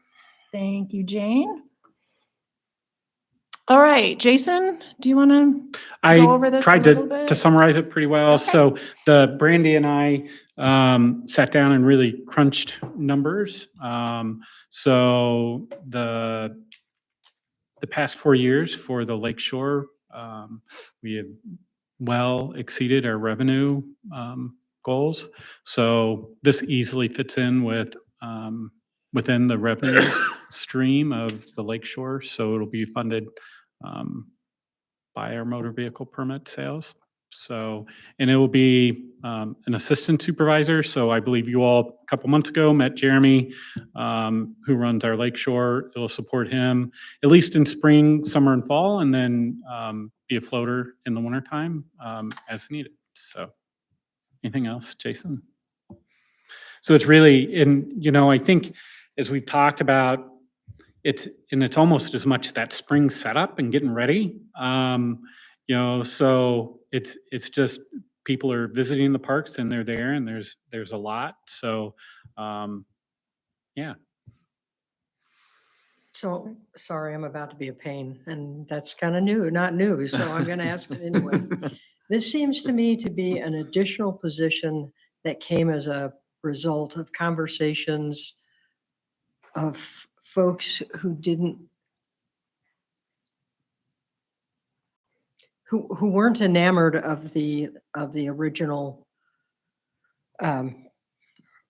Thank you, Jane. All right, Jason, do you want to go over I this a tried little bit? to summarize it pretty well. Okay. So Brandy and I sat down and really crunched numbers. So the past 4 years for the Lakeshore, we have well exceeded our revenue goals. So this easily fits in within the revenue stream of the Lakeshore. So it'll be funded by our motor vehicle permit sales. So, and it will be an assistant supervisor. So I believe you all a couple months ago met Jeremy, who runs our Lakeshore. It'll support him at least in spring, summer, and fall, and then be a floater in the wintertime as needed. So anything else, Jason? So it's really, I think as we've talked about, it's almost as much that spring setup and getting ready. So it's just people are visiting the parks and they're there and there's a lot. So, yeah. So, sorry, I'm about to be a pain, and that's kind of not new, so I'm going to ask it anyway. This seems to me to be an additional position that came as a result of conversations of folks who weren't enamored of the original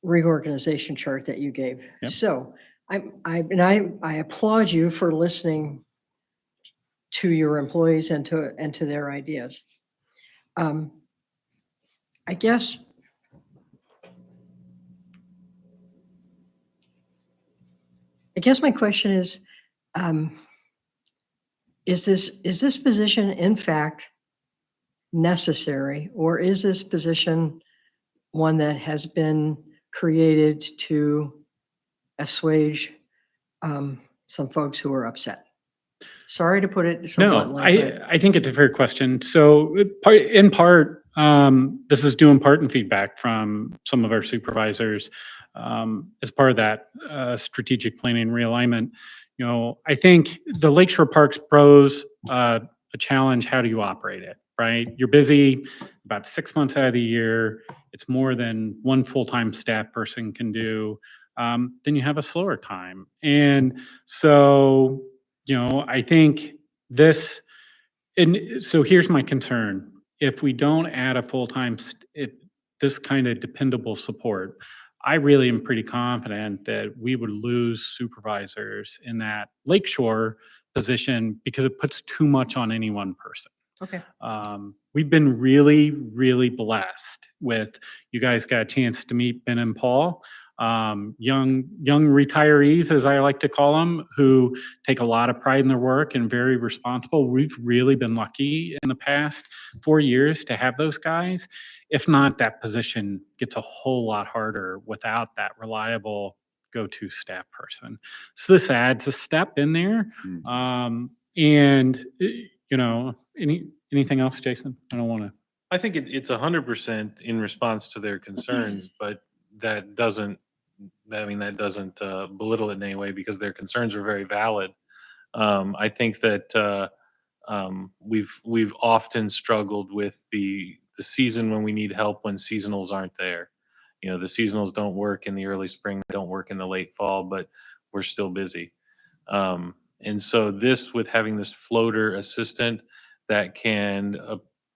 reorganization chart that you gave. Yep. So I applaud you for listening to your employees and to their ideas. I guess my question is this position in fact necessary, or is this position one that has been created to assuage some folks who are upset? Sorry to put it so No, bluntly, but I think it's a fair question. So in part, this is due in part in feedback from some of our supervisors as part of that strategic planning realignment. You know, I think the Lakeshore Parks pros a challenge. How do you operate it? Right, you're busy about 6 months out of the year. It's more than one full-time staff person can do. Then you have a slower time, and so you know, I think this, and so here's my concern. If we don't add a full-time, this kind of dependable support, I really am pretty confident that we would lose supervisors in that Lakeshore position because it puts too much on any one person. okay. We've been really, really blessed with, you guys got a chance to meet Ben and Paul, young retirees, as I like to call them, who take a lot of pride in their work and very responsible. We've really been lucky in the past 4 years to have those guys. If not, that position gets a whole lot harder without that reliable go-to staff person. So this adds a step in there. And you know, anything else, Jason? I don't want to. I think it's 100% in response to their concerns, but that doesn't, that doesn't belittle it in any way because their concerns are very valid. I think that we've often struggled with the season when we need help when seasonals aren't there. You know, the seasonals don't work in the early spring, they don't work in the late fall, but we're still busy. And so this, with having this floater assistant that can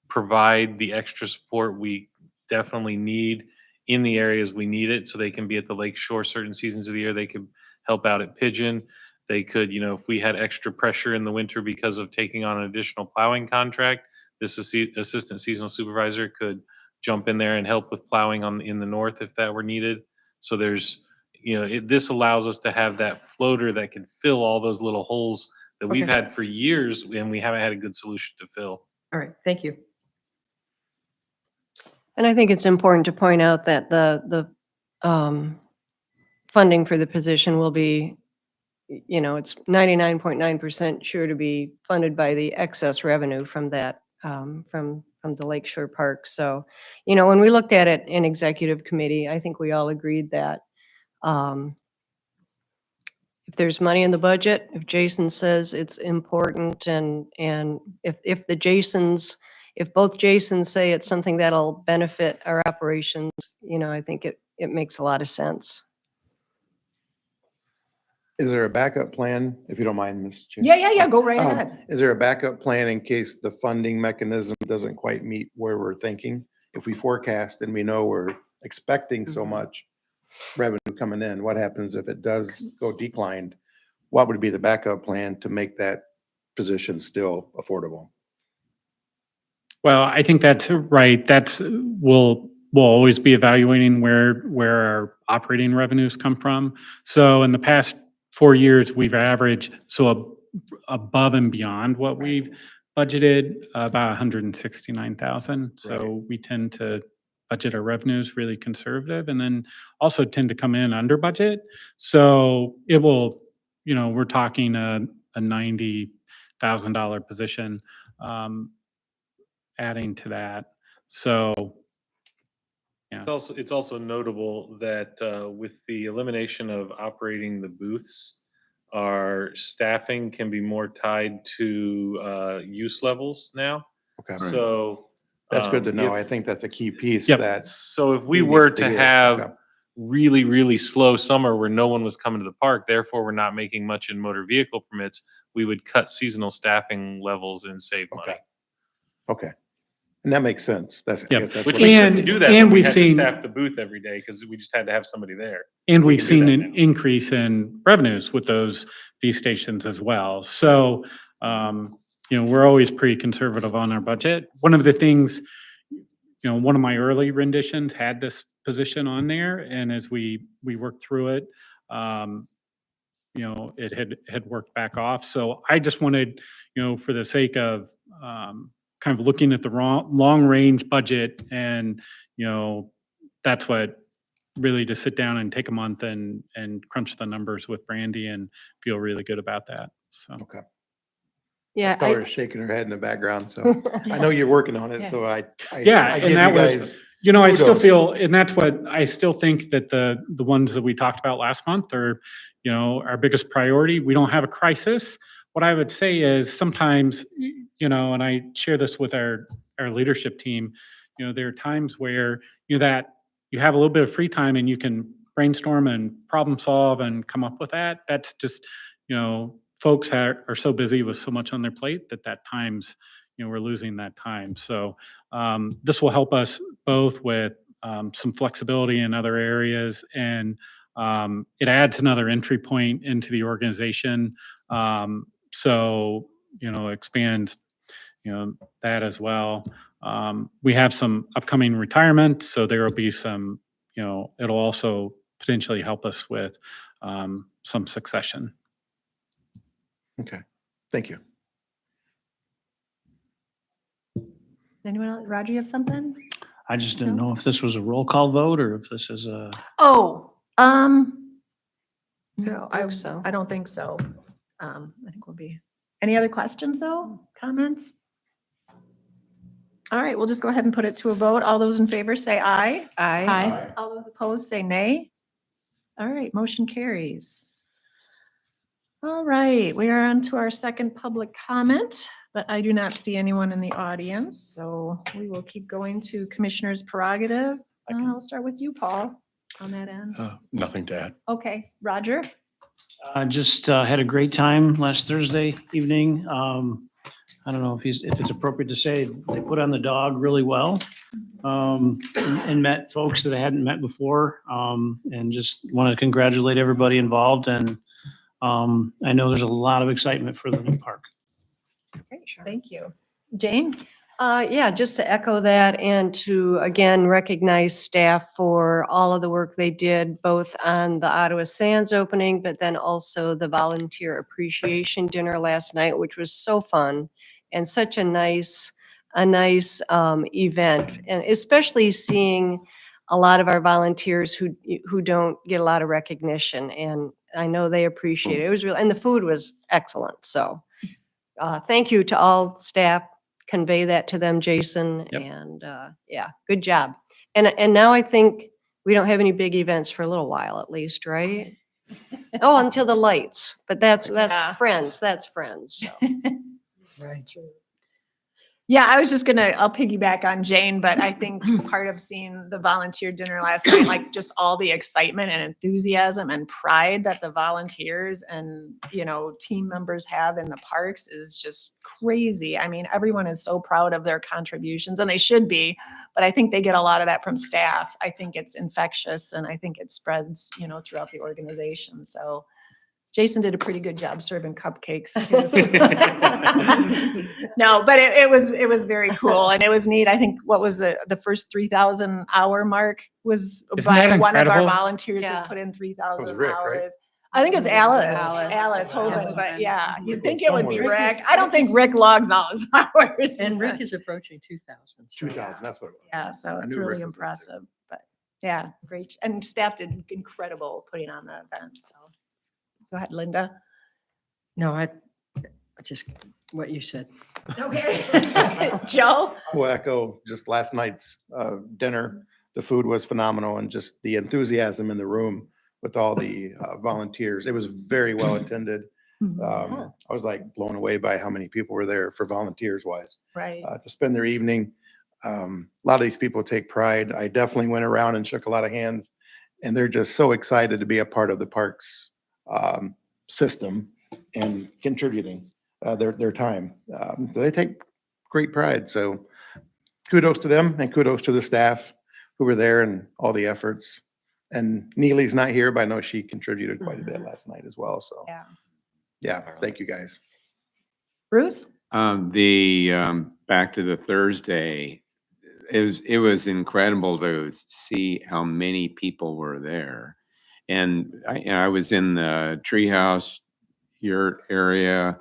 provide the extra support we definitely need in the areas we need it, so they can be at the lake shore certain seasons of the year. They could help out at Pigeon. They could, you know, if we had extra pressure in the winter because of taking on an additional plowing contract, this assistant seasonal supervisor could jump in there and help with plowing in the north if that were needed. So there's, you know, this allows us to have that floater that can fill all those little holes that we've Okay. had for years and we haven't had a good solution to fill. All right, thank you. And I think it's important to point out that the funding for the position will be, you know, it's 99.9% sure to be funded by the excess revenue from that, from the Lakeshore Park. So, you know, when we looked at it in executive committee, I think we all agreed that if there's money in the budget, if Jason says it's important, and if both Jasons say it's something that'll benefit our operations, you know, I think it makes a lot of sense. Is there a backup plan, if you don't mind, Ms. Chair? Yeah, go right Um, ahead. Is there a backup plan in case the funding mechanism doesn't quite meet where we're thinking? If we forecast and we know we're expecting so much revenue coming in, what happens if it does go declined? What would be the backup plan to make that position still affordable? Well, I think that's right. We'll always be evaluating where our operating revenues come from. So in the past 4 years, we've averaged above and beyond what we've budgeted, about 169,000. So we tend to budget our revenues really conservative, and then also tend to come in under budget. So it will, you know, we're talking a $90,000 position. Adding to that. So, yeah. It's also notable that with the elimination of operating the booths, our staffing can be more tied to use levels now. Okay. So That's good to know. I if- think that's a key piece Yep. that. So if we we were need to to hear. have Okay. really, really slow summer where no one was coming to the park, therefore we're not making much in motor vehicle permits, we would cut seasonal staffing levels and save money. Okay. Okay. And that makes sense. That's, I Yep. guess that's Which what we it And- should couldn't be. do that and when we we've had seen- to staff the booth every day because we just had to have somebody there. And We we've can do seen that an now. increase in revenues with those fee stations as well. So, you know, we're always pretty conservative on our budget. One of the things, you know, one of my early renditions had this position on there, and as we worked through it, you know, it had worked back off. So I just wanted, you know, for the sake of kind of looking at the long range budget, and you know, that's what really to sit down and take a month and crunch the numbers with Brandy and feel really good about that. So. Okay. Yeah, I saw her shaking her head in the background, so I know you're working on it, so Yeah, I and give that you was, guys you know, I still kudos. feel, and that's what, I still think that the ones that we talked about last month are, you know, our biggest priority. We don't have a crisis. What I would say is sometimes, you know, and I share this with our leadership team, you know, there are times where, you know, that you have a little bit of free time and you can brainstorm and problem solve and come up with that. That's just, you know, folks are so busy with so much on their plate that times, you know, we're losing that time. So this will help us both with some flexibility in other areas, and it adds another entry point into the organization. So, you know, expand, you know, that as well. We have some upcoming retirement, so there will be some, you know, it'll also potentially help us with some succession. Okay, thank you. Anyone else? Roger, you have something? I just didn't No? know if this was a roll call vote or if this is a, Oh, no, think so. I don't think so. I think we'll be, any other questions though? Comments? All right, we'll just go ahead and put it to a vote. All those in favor say aye. Aye. All those opposed say nay. All right, motion carries. All right, we are on to our second public comment, but I do not see anyone in the audience, so we will keep going to Commissioner's prerogative. I'll start with you, Paul, on that end. Nothing to add. Okay, Roger? I just had a great time last Thursday evening. I don't know if it's appropriate to say, they put on the dog really well. And met folks that I hadn't met before. And just want to congratulate everybody involved. And I know there's a lot of excitement for the new park. Great, thank you. Jane? Yeah, just to echo that and to again recognize staff for all of the work they did, both on the Ottawa Sands opening, but then also the volunteer appreciation dinner last night, which was so fun and such a nice event. And especially seeing a lot of our volunteers who don't get a lot of recognition. And I know they appreciate it. It was real, and the food was excellent. So thank you to all staff. Convey that to them, Jason, Yep. and yeah, good job. And now I think we don't have any big events for a little while at least, right? Oh, until the lights, but that's Yeah. friends, that's friends. So. Right. Yeah, I was just I'll piggyback on Jane, but I think part of seeing the volunteer dinner last night, like just all the excitement and enthusiasm and pride that the volunteers and, you know, team members have in the parks is just crazy. I mean, everyone is so proud of their contributions, and they should be, but I think they get a lot of that from staff. I think it's infectious, and I think it spreads, you know, throughout the organization. So Jason did a pretty good job serving cupcakes too. So. No, but it was very cool, and it was neat. I think what was the first 3,000 hour mark was Isn't by that one of our incredible? volunteers Yeah. has put in 3,000 Rick, hours. right? I think it's Alice. Alice Hogan, Yes. but yeah, you'd Rick think was it would be somewhere. Rick. I don't think Rick logs all his hours. And Rick is approaching 2,000. so- 2,000, that's what it was. Yeah, so I it's knew Rick really was up there. impressive, but yeah, great. And staff did incredible putting on the event, so. Go ahead, Linda. No, I just, what you said. Okay. Joe? I will echo just last night's dinner. The food was phenomenal, and just the enthusiasm in the room with all the volunteers. It was very well attended. I was like blown away by how many people were there for volunteers wise Right. to spend their evening. A lot of these people take pride. I definitely went around and shook a lot of hands, and they're just so excited to be a part of the parks system and contributing their time. So they take great pride. So kudos to them, and kudos to the staff who were there and all the efforts. And Neely's not here, but I know she contributed quite a bit last night as well. So Yeah. yeah, thank you guys. Bruce? Back to the Thursday, it was incredible to see how many people were there. And I was in the treehouse, your area,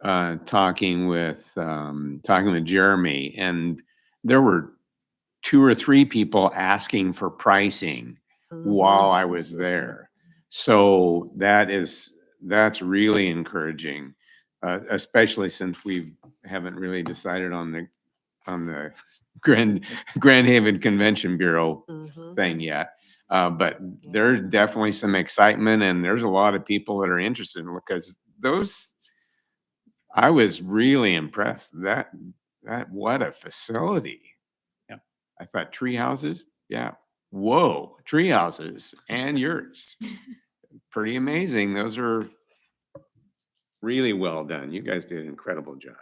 talking with Jeremy, and there were 2 or 3 people asking for pricing while I was there. So that's really encouraging, especially since we haven't really decided on the Grand Haven Convention Bureau Mhm. thing yet. But there's definitely some excitement, and there's a lot of people that are interested because I was really impressed that what a facility. Yeah. I thought tree houses. Yeah. Whoa, tree houses and yurts. Pretty amazing. Those are really well done. You guys did an incredible job.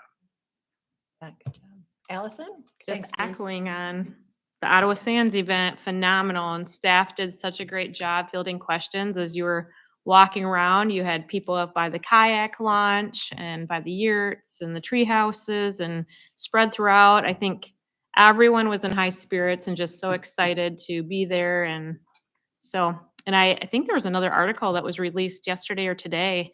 Yeah, good job. Allison? Just Thanks, Bruce. echoing on the Ottawa Sands event, phenomenal, and staff did such a great job fielding questions as you were walking around. You had people up by the kayak launch and by the yurts and the tree houses and spread throughout. I think everyone was in high spirits and just so excited to be there. And so, and I think there was another article that was released yesterday or today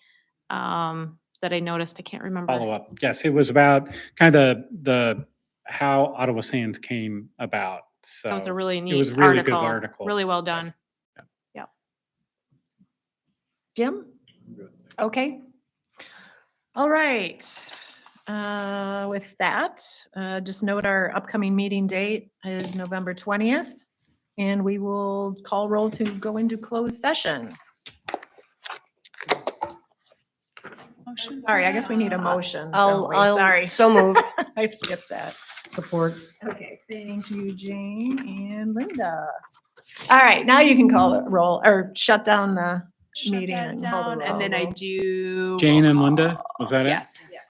that I noticed. I can't remember. Follow up. Yes, it was about kind of the how Ottawa Sands came about. So That was a really neat it was a really good article. article. Really well done. Jim? Okay. All right. With that, just note our upcoming meeting date is November 20th, and we will call roll to go into closed session. Sorry, I guess we need a motion. don't we? Sorry. So move. I skipped that. Support. Okay, thank you, Jane and Linda. All right, now you can call it roll or shut down the Shut meeting that and call the down, and then I roll. do. Jane roll and call. Linda, was that it? Yes.